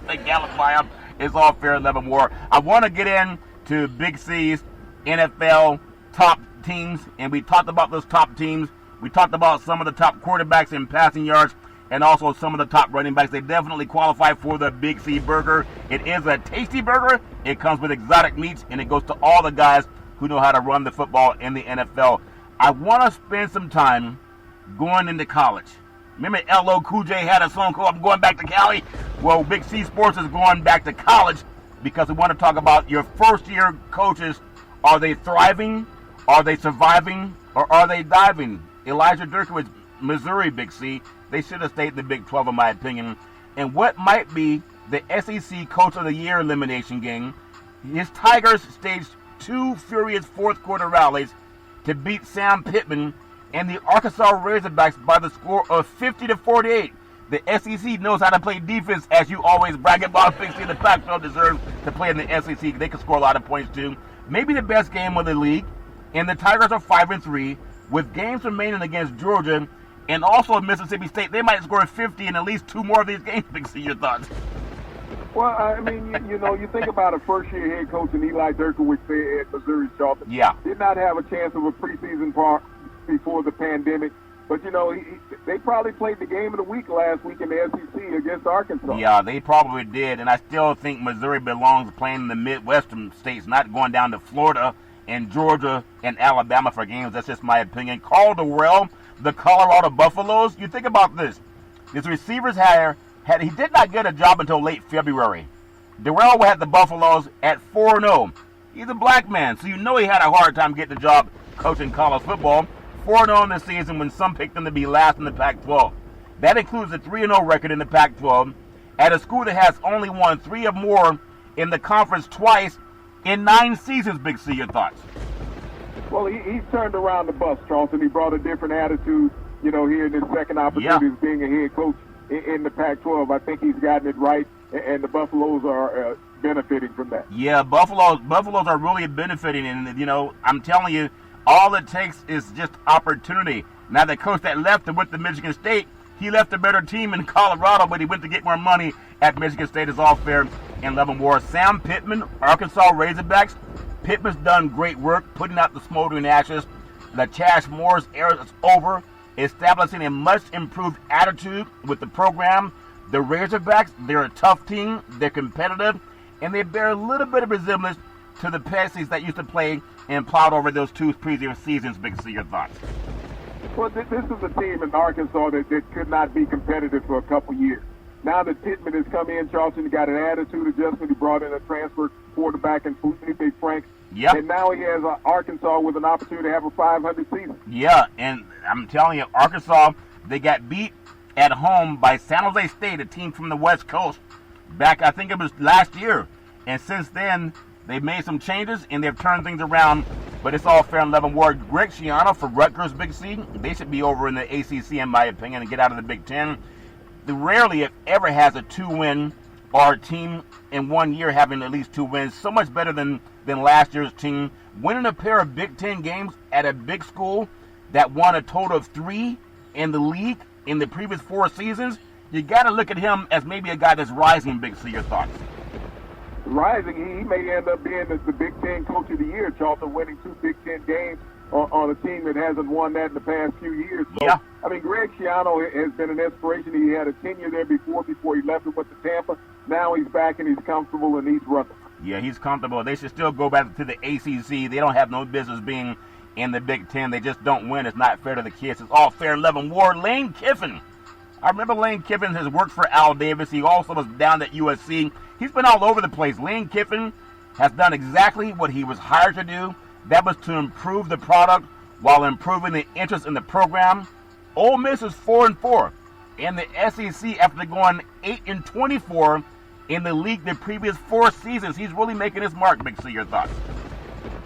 Speaker 1: They galloped by him. It's all fair and level more. I want to get into Big C's NFL top teams, and we talked about those top teams. We talked about some of the top quarterbacks in passing yards and also some of the top running backs. They definitely qualify for the Big C burger. It is a tasty burger. It comes with exotic meats, and it goes to all the guys who know how to run the football in the NFL. I want to spend some time going into college. Remember L.O. Cool J had a song called I'm Going Back to Cali? Well, Big C Sports is going back to college because we want to talk about your first-year coaches. Are they thriving? Are they surviving? Or are they diving? Elijah Durkowitz, Missouri, Big C. They should have stayed in the Big 12, in my opinion. And what might be the SEC Coach of the Year elimination game, his Tigers staged 2 furious fourth-quarter rallies to beat Sam Pittman and the Arkansas Razorbacks by the score of 50-48. The SEC knows how to play defense, as you always brag about. Big C, the Pac-12 deserves to play in the SEC. They can score a lot of points, too. Maybe the best game of the league. And the Tigers are 5-3 with games remaining against Georgia and also Mississippi State. They might score 50 in at least 2 more of these games. Big C, your thoughts?
Speaker 2: Well, I mean, you think about a first-year head coach in Eli Durkowitz there at Missouri, Charlton.
Speaker 1: Yeah.
Speaker 2: Did not have a chance of a preseason part before the pandemic. But, they probably played the game of the week last week in the SEC against Arkansas.
Speaker 1: Yeah, they probably did. And I still think Missouri belongs playing in the Midwestern states, not going down to Florida and Georgia and Alabama for games. That's just my opinion. Carl Durrell, the Colorado Buffaloes. You think about this. His receivers he did not get a job until late February. Durrell had the Buffaloes at 4-0. He's a black man, so he had a hard time getting a job coaching college football. 4-0 in the season when some picked him to be last in the Pac-12. That includes a 3-0 record in the Pac-12 at a school that has only won 3 or more in the conference twice in 9 seasons. Big C, your thoughts?
Speaker 2: Well, he's turned around the bus, Charleston. He brought a different attitude, here in his second opportunity as being a head coach in the Pac-12. I think he's gotten it right, and the Buffaloes are benefiting from that.
Speaker 1: Yeah, Buffaloes are really benefiting, and I'm telling you, all it takes is just opportunity. Now the coach that left and went to Michigan State, he left a better team in Colorado, but he went to get more money at Michigan State. Is all fair and love and war. Sam Pittman, Arkansas Razorbacks. Pittman's done great work putting out the smoldering ashes. The Chas Moore's era is over, establishing a much improved attitude with the program. The Razorbacks, they're a tough team, they're competitive, and they bear a little bit of resemblance to the Pessies that used to play and plowed over those two previous seasons. Big C, your thoughts?
Speaker 2: Well, this is a team in Arkansas that could not be competitive for a couple years. Now that Pittman has come in, Charleston got an attitude adjustment. He brought in a transfer quarterback in Felipe Franks.
Speaker 1: Yep.
Speaker 2: And now he has Arkansas with an opportunity to have a 500 season.
Speaker 1: Yeah, and I'm telling you, Arkansas, they got beat at home by San Jose State, a team from the West Coast, back, I think it was last year. And since then, they've made some changes, and they've turned things around. But it's all fair and love and war. Greg Schiano for Rutgers, Big C, they should be over in the ACC, in my opinion, and get out of the Big Ten. They rarely, if ever, has a 2-win or a team in 1 year having at least 2 wins. So much better than last year's team. Winning a pair of Big Ten games at a big school that won a total of 3 in the league in the previous 4 seasons, you got to look at him as maybe a guy that's rising. Big C, your thoughts?
Speaker 2: Rising, he may end up being the Big Ten Coach of the Year, Charleston, winning 2 Big Ten games on a team that hasn't won that in the past few years. So,
Speaker 1: yeah.
Speaker 2: I mean, Greg Schiano has been an inspiration. He had a tenure there before he left and went to Tampa. Now he's back and he's comfortable in East Rutherford.
Speaker 1: Yeah, he's comfortable. They should still go back to the ACC. They don't have no business being in the Big Ten. They just don't win. It's not fair to the kids. It's all fair and love and war. Lane Kiffin. I remember Lane Kiffin has worked for Al Davis. He also was down at USC. He's been all over the place. Lane Kiffin has done exactly what he was hired to do. That was to improve the product while improving the interest in the program. Ole Miss is 4-4 in the SEC after going 8-24 in the league the previous 4 seasons. He's really making his mark. Big C, your thoughts?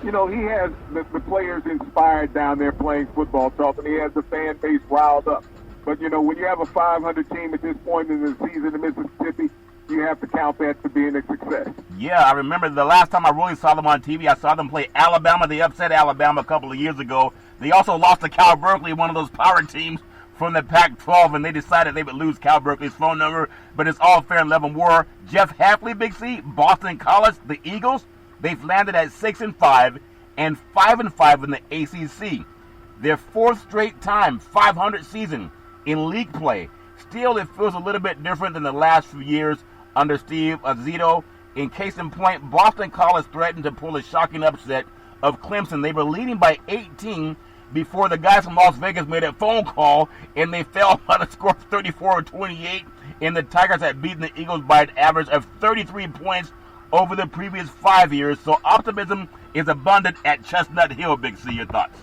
Speaker 2: You know, he has the players inspired down there playing football, Charlton. He has the fan base riled up. But, you know, when you have a 500 team at this point in the season in Mississippi, you have to count that to being a success.
Speaker 1: Yeah, I remember the last time I really saw them on TV, I saw them play Alabama. They upset Alabama a couple of years ago. They also lost to Cal Berkeley, one of those power teams from the Pac-12, and they decided they would lose Cal Berkeley's phone number. But it's all fair and love and war. Jeff Hafley, Big C, Boston College, the Eagles, they've landed at 6-5 and 5-5 in the ACC. Their 4th straight time, 500 season in league play. Still, it feels a little bit different than the last few years under Steve Azito. In case in point, Boston College threatened to pull a shocking upset of Clemson. They were leading by 18 before the guys from Las Vegas made a phone call, and they fell by the score of 34-28, and the Tigers had beaten the Eagles by an average of 33 points over the previous 5 years. So optimism is abundant at Chestnut Hill. Big C, your thoughts?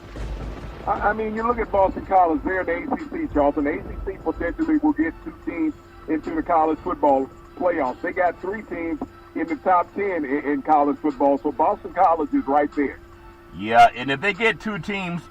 Speaker 2: I mean, you look at Boston College, they're in the ACC, Charlton. The ACC potentially will get 2 teams into the college football playoffs. They got 3 teams in the top 10 in college football, so Boston College is right there.
Speaker 1: Yeah, and if they get 2 teams,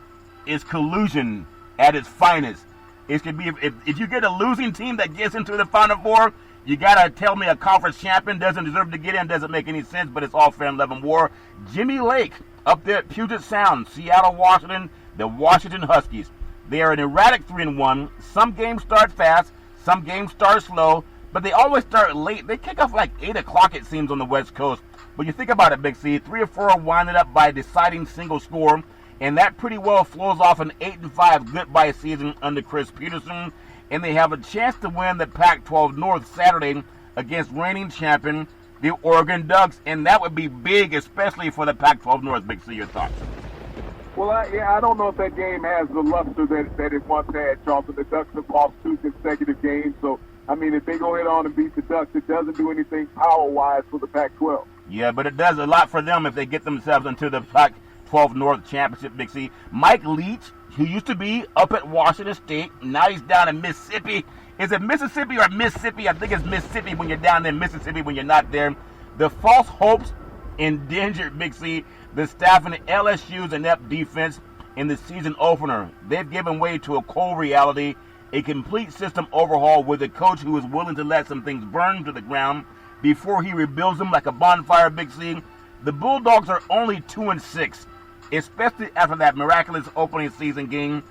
Speaker 1: it's collusion at its finest. It could be if you get a losing team that gets into the Final Four, you gotta tell me a conference champion doesn't deserve to get in. Doesn't make any sense, but it's all fair and love and war. Jimmy Lake up there at Puget Sound, Seattle, Washington, the Washington Huskies. They are an erratic 3-1. Some games start fast, some games start slow, but they always start late. They kick off like 8 o'clock, it seems, on the West Coast. But you think about it, Big C, 3 or 4 are winded up by a deciding single score, and that pretty well flows off an 8-5 goodbye season under Chris Peterson, and they have a chance to win the Pac-12 North Saturday against reigning champion, the Oregon Ducks, and that would be big, especially for the Pac-12 North. Big C, your thoughts?
Speaker 2: Well, I don't know if that game has the luster that it once had, Charlton. The Ducks have lost 2 consecutive games, so, I mean, if they go ahead on and beat the Ducks, it doesn't do anything power-wise for the Pac-12.
Speaker 1: Yeah, but it does a lot for them if they get themselves into the Pac-12 North Championship, Big C. Mike Leach, who used to be up at Washington State, now he's down in Mississippi. Is it Mississippi or Mississippi? I think it's Mississippi when you're down there, Mississippi when you're not there. The false hopes endangered, Big C, the staff in LSU's inept defense in the season opener. They've given way to a cold reality, a complete system overhaul with a coach who is willing to let some things burn to the ground. before he rebuilds them like a bonfire, Big C. The Bulldogs are only 2-6, especially after that miraculous opening season game.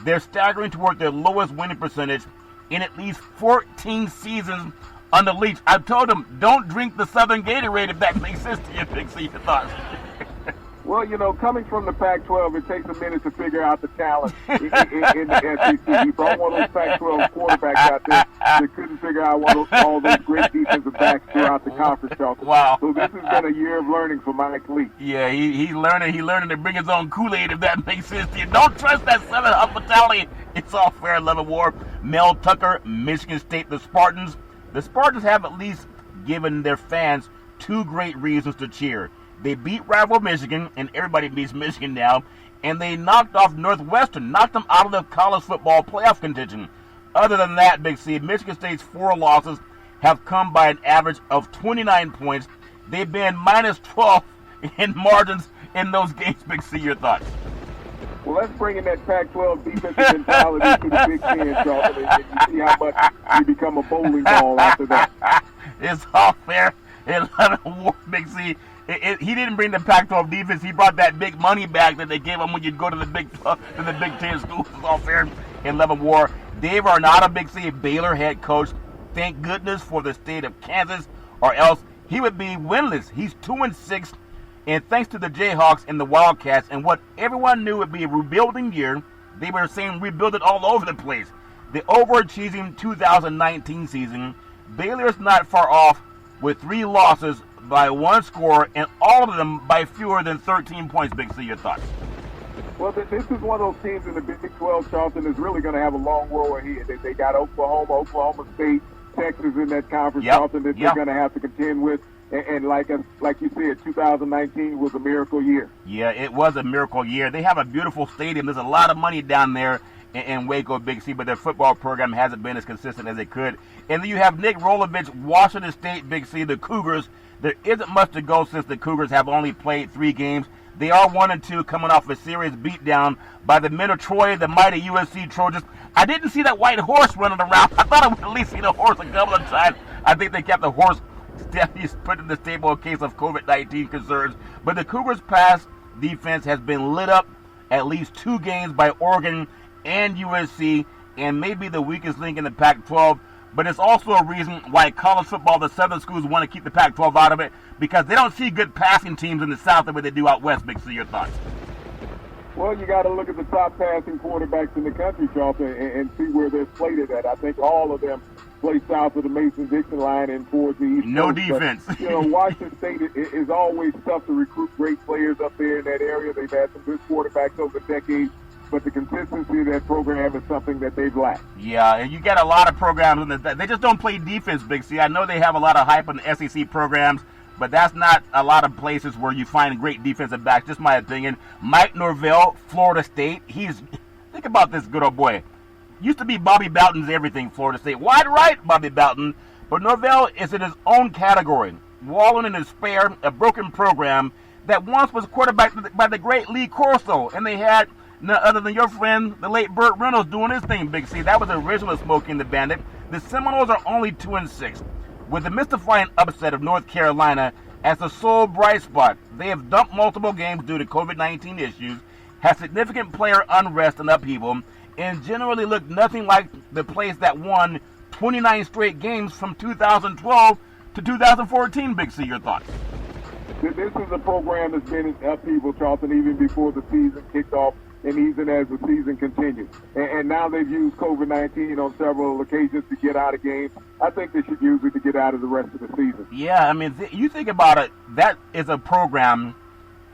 Speaker 1: They're staggering toward their lowest winning percentage in at least 14 seasons under Leach. I told him, don't drink the Southern Gatorade if that makes sense to you, Big C. Your thoughts?
Speaker 2: Well, coming from the Pac-12, it takes a minute to figure out the talent in the SEC. He brought one of those Pac-12 quarterbacks out there that couldn't figure out all those great defensive backs throughout the conference.
Speaker 1: Wow.
Speaker 2: So this has been a year of learning for Mike Leach.
Speaker 1: Yeah, he's learning to bring his own Kool-Aid, if that makes sense to you. Don't trust that Southern hospitality. It's all fair and level war. Mel Tucker, Michigan State, the Spartans. The Spartans have at least given their fans two great reasons to cheer. They beat rival Michigan, and everybody beats Michigan now, and they knocked off Northwestern, knocked them out of the college football playoff contention. Other than that, Big C, Michigan State's 4 losses have come by an average of 29 points. They've been minus 12 in margins in those games, Big C. Your thoughts?
Speaker 2: Well, let's bring in that Pac-12 defensive mentality to the Big Ten, Charlton, and you see how much you become a bowling ball after that.
Speaker 1: It's all fair. 11 war, Big C. He didn't bring the Pac-12 defense. He brought that big money back that they gave him when you'd go to the Big Ten schools. It's all fair in Levin War. Dave Arnott, Big C, Baylor head coach. Thank goodness for the state of Kansas, or else he would be winless. He's 2-6, and thanks to the Jayhawks and the Wildcats and what everyone knew would be a rebuilding year, they were saying rebuild it all over the place. The overachieving 2019 season, Baylor's not far off with 3 losses by 1 score, and all of them by fewer than 13 points. Big C, your thoughts?
Speaker 2: Well, this is one of those teams in the Big 12, Charlton, is really going to have a long road ahead. They got Oklahoma State, Texas in that conference, Charlton, that they're going to have to contend with. And like you said, 2019 was a miracle year. Yeah,
Speaker 1: it was a miracle year. They have a beautiful stadium. There's a lot of money down there in Waco, Big C, but their football program hasn't been as consistent as it could. And then you have Nick Rolovich, Washington State, Big C, the Cougars. There isn't much to go since the Cougars have only played 3 games. They are 1-2, coming off a serious beatdown by the men of Troy, the mighty USC Trojans. I didn't see that white horse running around. I thought I would at least see the horse a couple of times. I think they kept the horse put in the stable in case of COVID-19 concerns. But the Cougars' pass defense has been lit up at least 2 games by Oregon and USC, and maybe the weakest link in the Pac-12. But it's also a reason why college football, the Southern schools want to keep the Pac-12 out of it, because they don't see good passing teams in the South the way they do out West. Big C, your thoughts?
Speaker 2: Well, you got to look at the top passing quarterbacks in the country, Charlton, and see where they're slated at. I think all of them play south of the Mason-Dixon line and towards the east.
Speaker 1: No defense.
Speaker 2: But, Washington State is always tough to recruit great players up there in that area. They've had some good quarterbacks over the decades. But the consistency of that program is something that they've lacked. Yeah, and you get a lot of programs they just don't play defense, Big C. I know they have a lot of hype in the SEC programs, but that's not a lot of places where you find great defensive backs, just my opinion. Mike Norvell, Florida State. Think about this good old boy. Used to be Bobby Bowden's everything, Florida State. Wide right, Bobby Bowden. But Norvell is in his own category. Walling in his spare, a broken program that once was quarterbacked by the great Lee Corso, and they had none other than your friend, the late Burt Reynolds, doing his thing, Big C. That was the original Smokey and the Bandit. The Seminoles are only 2-6. With the mystifying upset of North Carolina as the sole bright spot, they have dumped multiple games due to COVID-19 issues, have significant player unrest and upheaval, and generally look nothing like the place that won 29 straight games from 2012 to 2014, Big C. Your thoughts? This is a program that's been in upheaval, Charlton, even before the season kicked off, and even as the season continues. And now they've used COVID-19 on several occasions to get out of games. I think they should use it to get out of the rest of the season.
Speaker 1: Yeah, I mean, you think about it, that is a program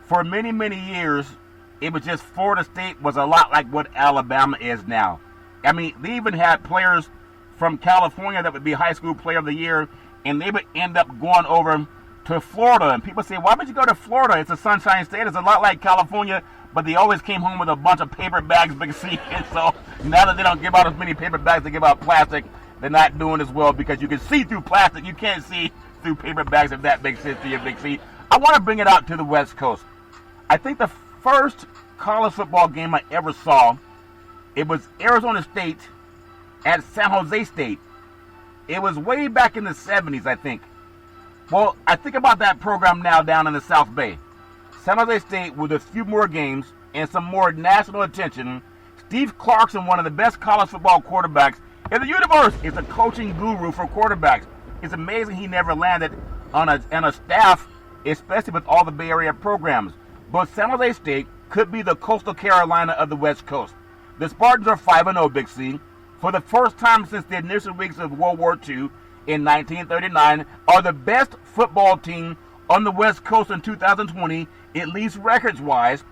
Speaker 1: for many, many years. It was just Florida State was a lot like what Alabama is now. I mean, they even had players from California that would be high school player of the year, and they would end up going over to Florida. And people say, why would you go to Florida? It's a sunshine state. It's a lot like California, but they always came home with a bunch of paper bags, Big C. And so now that they don't give out as many paper bags, they give out plastic. They're not doing as well because you can see through plastic. You can't see through paper bags, if that makes sense to you, Big C. I want to bring it out to the West Coast. I think the first college football game I ever saw, it was Arizona State at San Jose State. It was way back in the 70s, I think. Well, I think about that program now down in the South Bay. San Jose State, with a few more games and some more national attention, Steve Clarkson, one of the best college football quarterbacks in the universe, is a coaching guru for quarterbacks. It's amazing he never landed on a staff, especially with all the Bay Area programs. But San Jose State could be the Coastal Carolina of the West Coast. The Spartans are 5-0, Big C. For the first time since the initial weeks of World War II in 1939, are the best football team on the West Coast in 2020, at least records-wise,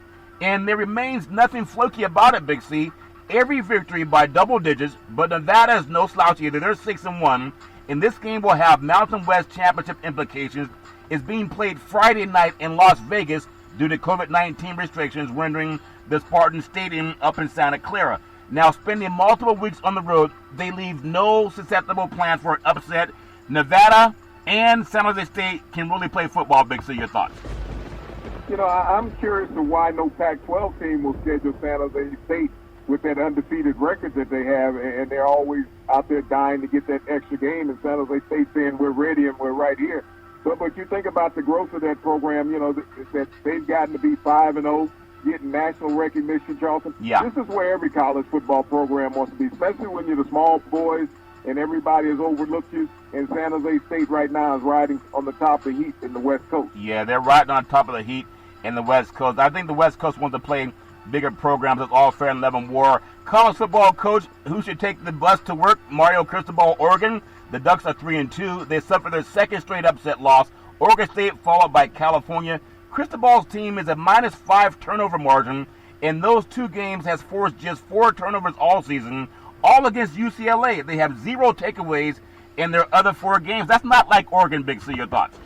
Speaker 1: and there remains nothing fluky about it, Big C. Every victory by double digits, but Nevada is no slouch either. They're 6-1, and this game will have Mountain West Championship implications. It's being played Friday night in Las Vegas due to COVID-19 restrictions, rendering the Spartan Stadium up in Santa Clara. Now, spending multiple weeks on the road, they leave no susceptible plan for an upset. Nevada and San Jose State can really play football, Big C. Your thoughts?
Speaker 2: You know, I'm curious to why no Pac-12 team will schedule San Jose State with that undefeated record that they have, and they're always out there dying to get that extra game, and San Jose State saying we're ready and we're right here. But you think about the growth of that program, you know, that they've gotten to be 5-0, getting national recognition, Charlton.
Speaker 1: Yeah.
Speaker 2: This is where every college football program wants to be, especially when you're the small boys and everybody has overlooked you. And San Jose State right now is riding on the top of the heat in the West Coast.
Speaker 1: Yeah, they're riding on top of the heat in the West Coast. I think the West Coast wants to play bigger programs. It's all fair and level war. College football coach who should take the bus to work, Mario Cristobal, Oregon. The Ducks are 3-2. They suffered their second straight upset loss. Oregon State followed by California. Cristobal's team is a -5 turnover margin, and those two games has forced just 4 turnovers all season, all against UCLA. They have 0 takeaways in their other 4 games. That's not like Oregon, Big C. Your thoughts?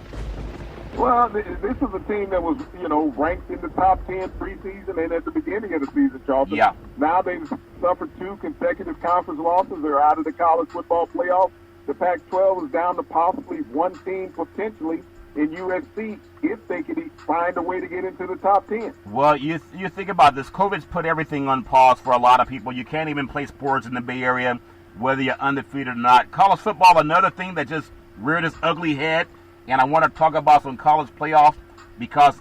Speaker 2: Well, this is a team that was, you know, ranked in the top 10 preseason and at the beginning of the season, Charlton.
Speaker 1: Yeah.
Speaker 2: Now they've suffered 2 consecutive conference losses. They're out of the college football playoff. The Pac-12 is down to possibly 1 team potentially in USC if they could find a way to get into the top 10.
Speaker 1: Well, you think about this. COVID's put everything on pause for a lot of people. You can't even play sports in the Bay Area, whether you're undefeated or not. College football, another thing that just reared its ugly head. And I want to talk about some college playoffs because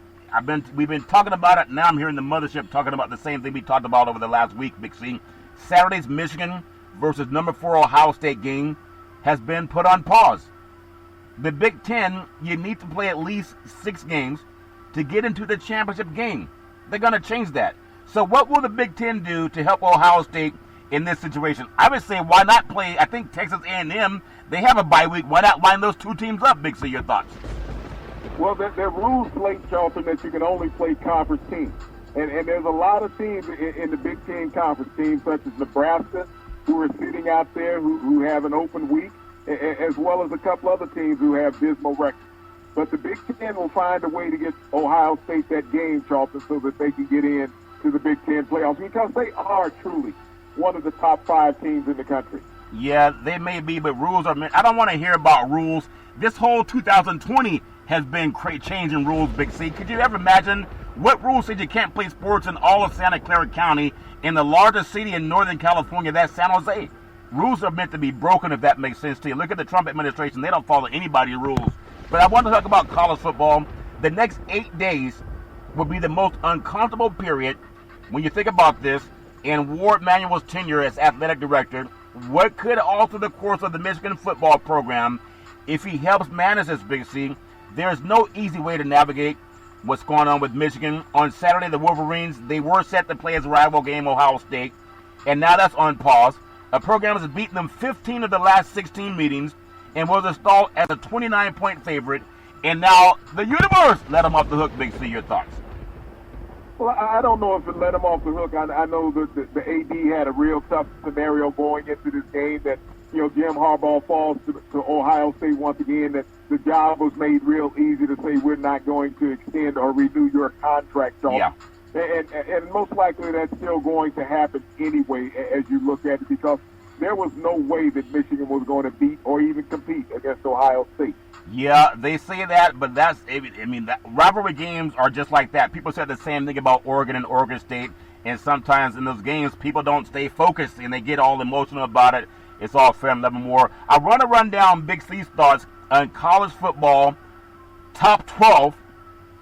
Speaker 1: we've been talking about it. Now I'm hearing the mothership talking about the same thing we talked about over the last week, Big C. Saturday's Michigan versus number 4 Ohio State game has been put on pause. The Big Ten, you need to play at least 6 games to get into the championship game. They're going to change that. So what will the Big Ten do to help Ohio State in this situation? I would say, why not play, I think Texas A&M, they have a bye week. Why not line those 2 teams up, Big C? Your thoughts?
Speaker 2: Well, there are rules late, Charlton, that you can only play conference teams. And there's a lot of teams in the Big Ten conference, teams such as Nebraska, who are sitting out there who have an open week, as well as a couple other teams who have dismal records. But the Big Ten will find a way to get Ohio State that game, Charlton, so that they can get in to the Big Ten playoffs, because they are truly one of the top 5 teams in the country.
Speaker 1: Yeah, they may be, but rules are... I don't want to hear about rules. This whole 2020 has been changing rules, Big C. Could you ever imagine what rules said you can't play sports in all of Santa Clara County, in the largest city in Northern California, that's San Jose? Rules are meant to be broken, if that makes sense to you. Look at the Trump administration. They don't follow anybody's rules. But I want to talk about college football. The next 8 days will be the most uncomfortable period when you think about this. In Ward Manuel's tenure as athletic director, what could alter the course of the Michigan football program if he helps manage this, Big C? There's no easy way to navigate what's going on with Michigan. On Saturday, the Wolverines, they were set to play as a rival game, Ohio State, and now that's on pause. A program has beaten them 15 of the last 16 meetings and was installed as a 29-point favorite, and now the universe let them off the hook, Big C. Your thoughts?
Speaker 2: Well, I don't know if it let them off the hook. I know that the AD had a real tough scenario going into this game that, you know, Jim Harbaugh falls to Ohio State once again, that the job was made real easy to say we're not going to extend or renew your contract.
Speaker 1: Yeah.
Speaker 2: And most likely that's still going to happen anyway as you look at it, because there was no way that Michigan was going to beat or even compete against Ohio State.
Speaker 1: Yeah, they say that, but rivalry games are just like that. People said the same thing about Oregon and Oregon State, and sometimes in those games, people don't stay focused, and they get all emotional about it. It's all fair and level more. I want to run down Big C's thoughts on college football top 12,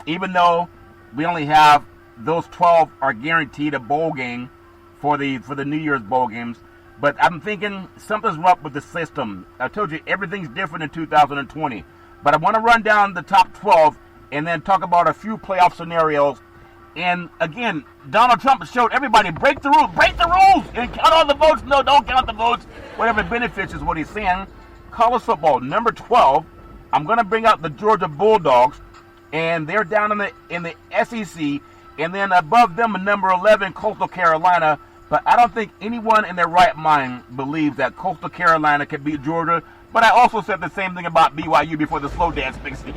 Speaker 1: even though we only have those 12 are guaranteed a bowl game for the New Year's bowl games. But I'm thinking something's wrong with the system. I told you everything's different in 2020. But I want to run down the top 12 and then talk about a few playoff scenarios. And again, Donald Trump showed everybody, break the rules, and count all the votes. No, don't count the votes. Whatever benefits is what he's saying. College football, number 12. I'm going to bring out the Georgia Bulldogs, and they're down in the SEC. And then above them, number 11, Coastal Carolina. But I don't think anyone in their right mind believes that Coastal Carolina can beat Georgia. But I also said the same thing about BYU before the slow dance big city.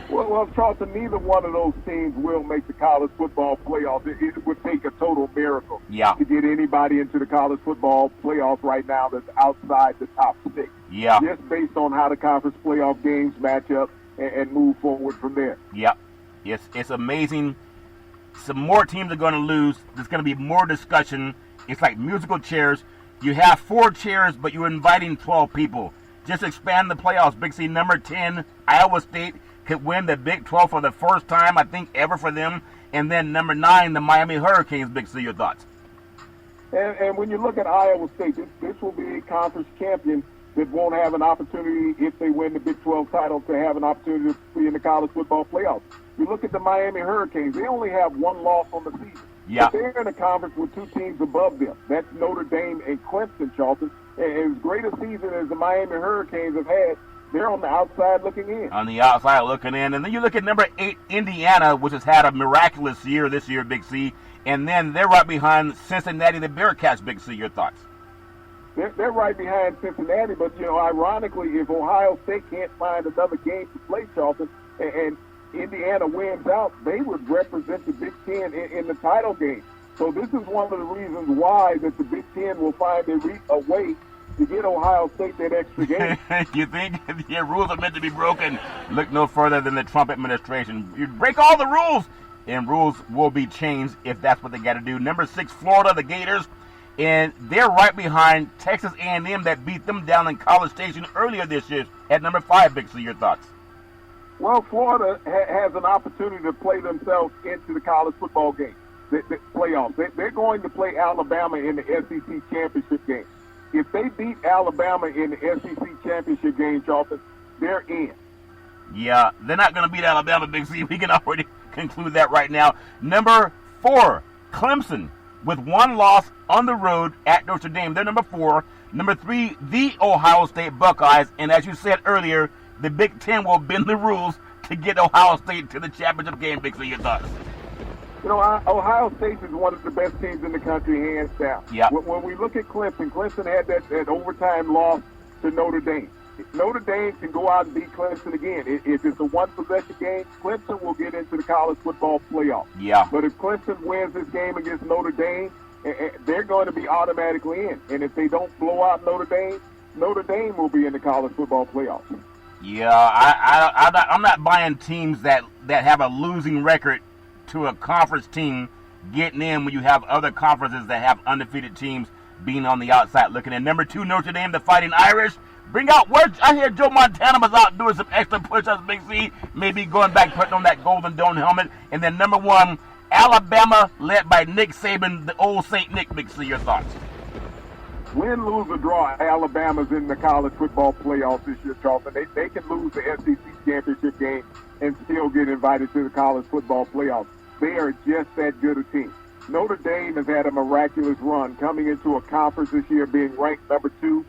Speaker 2: Well, Charlton, neither one of those teams will make the college football playoffs. It would take a total miracle to get anybody into the college football playoffs right now that's outside the top 6.
Speaker 1: Yeah.
Speaker 2: Just based on how the conference playoff games match up and move forward from there.
Speaker 1: Yeah. It's amazing. Some more teams are going to lose. There's going to be more discussion. It's like musical chairs. You have 4 chairs, but you're inviting 12 people. Just expand the playoffs. Big C, number 10, Iowa State could win the Big 12 for the first time, I think, ever for them. And then number 9, the Miami Hurricanes. Big C, your thoughts?
Speaker 2: And when you look at Iowa State, this will be a conference champion that won't have an opportunity, if they win the Big 12 title, to have an opportunity to be in the college football playoffs. You look at the Miami Hurricanes, they only have 1 loss on the season.
Speaker 1: Yeah.
Speaker 2: But they're in a conference with 2 teams above them. That's Notre Dame and Clemson, Charlton. And as great a season as the Miami Hurricanes have had, they're on the outside looking in.
Speaker 1: On the outside looking in. And then you look at number 8, Indiana, which has had a miraculous year this year, Big C. And then they're right behind Cincinnati, the Bearcats, Big C. Your thoughts?
Speaker 2: They're right behind Cincinnati, but, ironically, if Ohio State can't find another game to play, Charlton, and Indiana wins out, they would represent the Big Ten in the title game. So this is one of the reasons why that the Big Ten will find a way to get Ohio State that extra game.
Speaker 1: You think the rules are meant to be broken? Look no further than the Trump administration. You break all the rules, and rules will be changed if that's what they got to do. Number 6, Florida, the Gators. And they're right behind Texas A&M that beat them down in College Station earlier this year at number 5, Big C. Your thoughts?
Speaker 2: Well, Florida has an opportunity to play themselves into the college football game, the playoffs. They're going to play Alabama in the SEC championship game. If they beat Alabama in the SEC championship game, Charlton, they're in.
Speaker 1: Yeah, they're not going to beat Alabama, Big C. We can already conclude that right now. Number 4, Clemson, with 1 loss on the road at Notre Dame. They're number 4. Number 3, the Ohio State Buckeyes. And as you said earlier, the Big Ten will bend the rules to get Ohio State to the championship game. Big C, your thoughts?
Speaker 2: Ohio State is one of the best teams in the country, hands down.
Speaker 1: Yeah.
Speaker 2: When we look at Clemson had that overtime loss to Notre Dame. Notre Dame can go out and beat Clemson again. If it's a 1-possession game, Clemson will get into the college football playoff.
Speaker 1: Yeah.
Speaker 2: But if Clemson wins this game against Notre Dame, they're going to be automatically in. And if they don't blow out Notre Dame will be in the college football playoffs.
Speaker 1: Yeah, I'm not buying teams that have a losing record to a conference team getting in when you have other conferences that have undefeated teams being on the outside looking in. Number 2, Notre Dame, the Fighting Irish. Bring out where I hear Joe Montana was out doing some extra push-ups, Big C. Maybe going back, putting on that golden dome helmet. And then number 1, Alabama, led by Nick Saban, the old St. Nick. Big C, your thoughts?
Speaker 2: Win, lose, or draw, Alabama's in the college football playoffs this year, Charlton. They can lose the SEC championship game and still get invited to the college football playoffs. They are just that good a team. Notre Dame has had a miraculous run coming into a conference this year being ranked number 2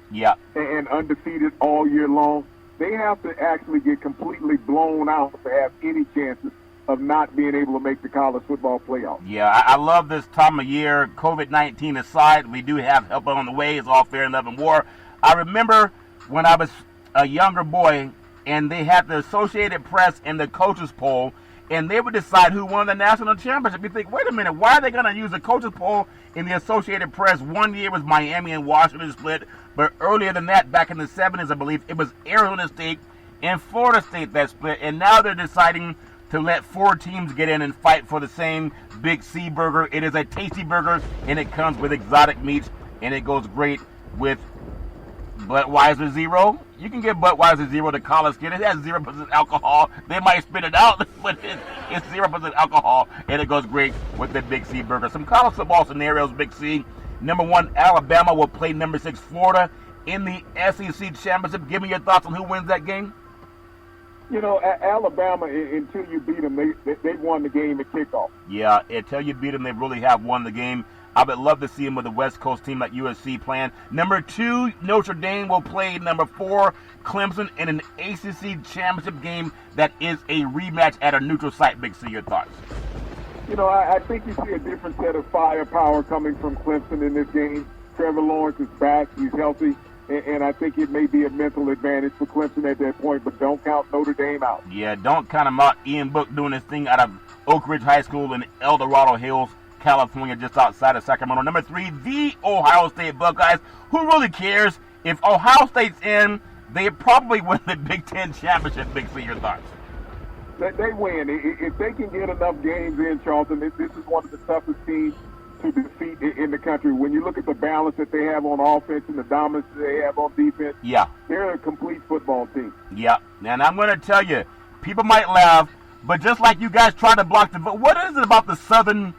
Speaker 2: and undefeated all year long. They have to actually get completely blown out to have any chances of not being able to make the college football playoffs.
Speaker 1: Yeah, I love this time of year. COVID-19 aside, we do have help on the way. It's all fair and love and war. I remember when I was a younger boy and they had the Associated Press and the coaches poll, and they would decide who won the national championship. You think, wait a minute, why are they going to use the coaches poll in the Associated Press? One year was Miami and Washington split, but earlier than that, back in the 70s, I believe, it was Arizona State and Florida State that split, and now they're deciding to let 4 teams get in and fight for the same Big C burger. It is a tasty burger, and it comes with exotic meats, and it goes great with Budweiser Zero. You can get Budweiser Zero to college kids. It has 0% alcohol. They might spit it out, but it's 0% alcohol, and it goes great with the Big C burger. Some college football scenarios, Big C. Number 1, Alabama will play number 6, Florida, in the SEC Championship. Give me your thoughts on who wins that game.
Speaker 2: You know, Alabama, until you beat them, they've won the game at kickoff.
Speaker 1: Yeah, until you beat them, they really have won the game. I would love to see them with a West Coast team like USC playing. Number 2, Notre Dame will play number 4, Clemson, in an ACC championship game that is a rematch at a neutral site. Big C, your thoughts?
Speaker 2: You know, I think you see a different set of firepower coming from Clemson in this game. Trevor Lawrence is back. He's healthy. And I think it may be a mental advantage for Clemson at that point, but don't count Notre Dame out.
Speaker 1: Yeah, don't count him out. Ian Book doing his thing out of Oak Ridge High School in El Dorado Hills, California, just outside of Sacramento. Number 3, the Ohio State Buckeyes. Who really cares? If Ohio State's in, they probably win the Big Ten championship. Big C, your thoughts?
Speaker 2: They win. If they can get enough games in, Charlton, this is one of the toughest teams to defeat in the country. When you look at the balance that they have on offense and the dominance that they have on defense,
Speaker 1: yeah,
Speaker 2: they're a complete football team.
Speaker 1: Yeah, and I'm going to tell you, people might laugh, but just like you guys try to block the vote, what is it about the Southern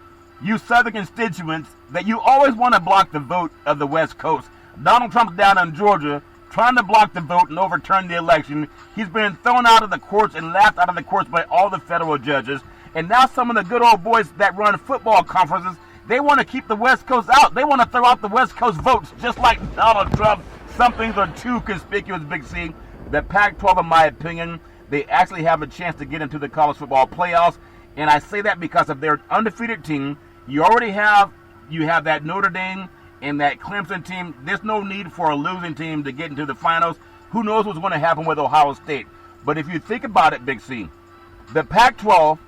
Speaker 1: constituents that you always want to block the vote of the West Coast? Donald Trump's down in Georgia trying to block the vote and overturn the election. He's been thrown out of the courts and laughed out of the courts by all the federal judges. And now some of the good old boys that run football conferences, they want to keep the West Coast out. They want to throw out the West Coast votes, just like Donald Trump. Some things are too conspicuous, Big C. The Pac-12, in my opinion, they actually have a chance to get into the college football playoffs. And I say that because of their undefeated team. You have that Notre Dame and that Clemson team. There's no need for a losing team to get into the finals. Who knows what's going to happen with Ohio State? But if you think about it, Big C, the Pac-12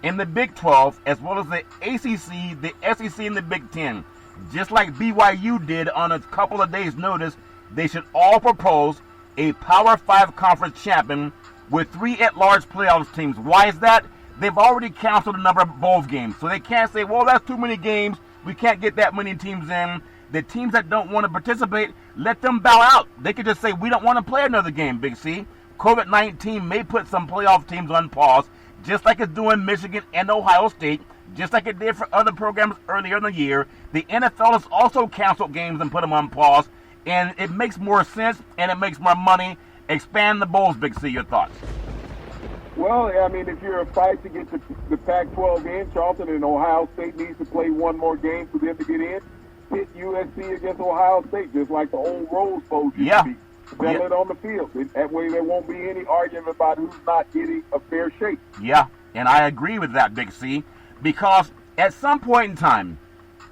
Speaker 1: and the Big 12, as well as the ACC, the SEC, and the Big 10, just like BYU did on a couple of days' notice, they should all propose a Power 5 conference champion with 3 at-large playoffs teams. Why is that? They've already canceled a number of bowl games, so they can't say, well, that's too many games. We can't get that many teams in. The teams that don't want to participate, let them bow out. They could just say, we don't want to play another game, Big C. COVID-19 may put some playoff teams on pause, just like it's doing Michigan and Ohio State, just like it did for other programs earlier in the year. The NFL has also canceled games and put them on pause, and it makes more sense and it makes more money. Expand the bowls, Big C. Your thoughts?
Speaker 2: Well, I mean, if you're a fight to get the Pac-12 in, Charlton, and Ohio State needs to play one more game for them to get in, pit USC against Ohio State, just like the old Rose Bowl used to be. Settle it on the field. That way there won't be any argument about who's not getting a fair shake.
Speaker 1: Yeah, and I agree with that, Big C, because at some point in time,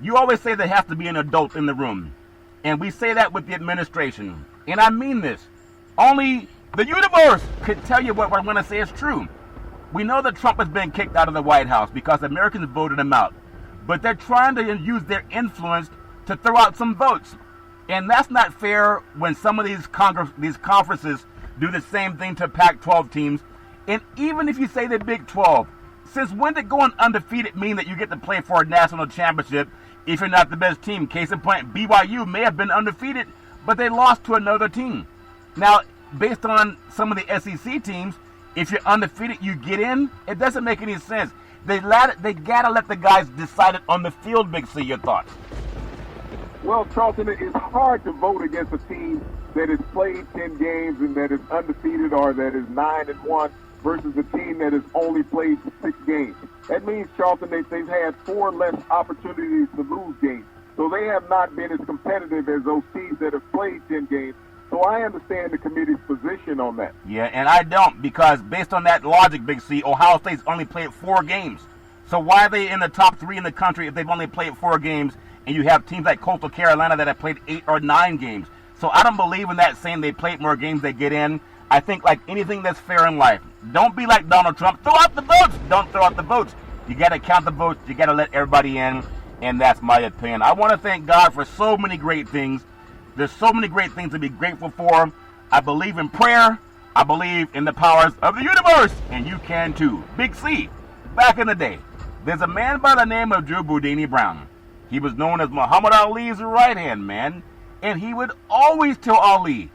Speaker 1: you always say there has to be an adult in the room. And we say that with the administration. And I mean this. Only the universe could tell you what we're going to say is true. We know that Trump has been kicked out of the White House because Americans voted him out. But they're trying to use their influence to throw out some votes. And that's not fair when some of these conferences do the same thing to Pac-12 teams. And even if you say the Big 12, since when did going undefeated mean that you get to play for a national championship if you're not the best team? Case in point, BYU may have been undefeated, but they lost to another team. Now, based on some of the SEC teams, if you're undefeated, you get in. It doesn't make any sense. They gotta let the guys decide it on the field, Big C. Your thoughts?
Speaker 2: Well, Charlton, it's hard to vote against a team that has played 10 games and that is undefeated or that is 9-1 versus a team that has only played 6 games. That means, Charlton, they've had 4 less opportunities to lose games. So they have not been as competitive as those teams that have played 10 games. So I understand the committee's position on that.
Speaker 1: Yeah, and I don't, because based on that logic, Big C, Ohio State's only played 4 games. So why are they in the top 3 in the country if they've only played 4 games, and you have teams like Coastal Carolina that have played 8 or 9 games? So I don't believe in that saying they played more games, they get in. I think like anything that's fair in life, don't be like Donald Trump. Throw out the votes. Don't throw out the votes. You got to count the votes. You got to let everybody in, and that's my opinion. I want to thank God for so many great things. There's so many great things to be grateful for. I believe in prayer. I believe in the powers of the universe, and you can too. Big C, back in the day, there's a man by the name of Drew Boudini Brown. He was known as Muhammad Ali's right-hand man, And he would always tell Ali,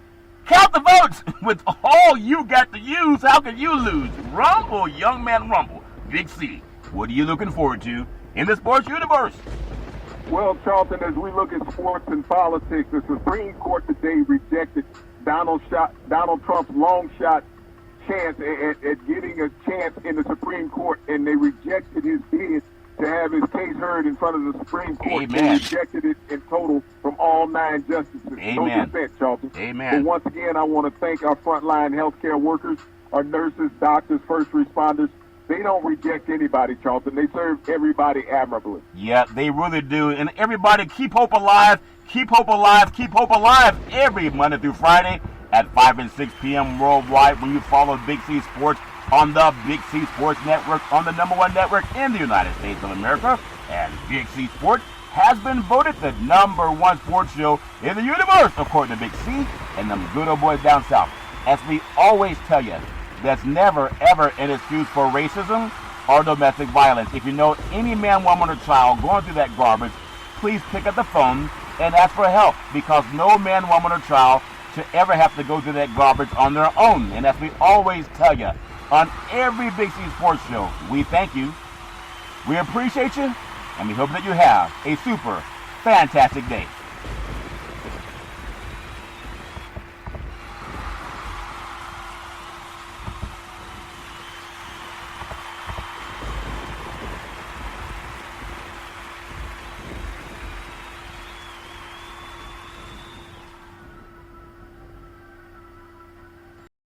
Speaker 1: count the votes. With all you got to use, how can you lose? Rumble, young man, rumble. Big C, what are you looking forward to in the sports universe?
Speaker 2: Well, Charlton, as we look at sports and politics, the Supreme Court today rejected Donald Trump's long shot chance at getting a chance in the Supreme Court, and they rejected his bid to have his case heard in front of the Supreme Court.
Speaker 1: Amen.
Speaker 2: They rejected it in total from all 9 justices.
Speaker 1: Amen.
Speaker 2: No dissent, Charlton.
Speaker 1: Amen.
Speaker 2: But once again, I want to thank our frontline healthcare workers, our nurses, doctors, first responders. They don't reject anybody, Charlton. They serve everybody admirably.
Speaker 1: Yeah, they really do. And everybody, keep hope alive. Keep hope alive. Keep hope alive every Monday through Friday at 5 and 6 p.m. worldwide when you follow Big C Sports on the Big C Sports Network, on the #1 network in the United States of America. And Big C Sports has been voted the #1 sports show in the universe, according to Big C and them good old boys down south. As we always tell you, that's never, ever an excuse for racism or domestic violence. If you know any man, woman, or child going through that garbage, please pick up the phone and ask for help, because no man, woman, or child should ever have to go through that garbage on their own. And as we always tell you, on every Big C Sports show, we thank you, we appreciate you, and we hope that you have a super fantastic day.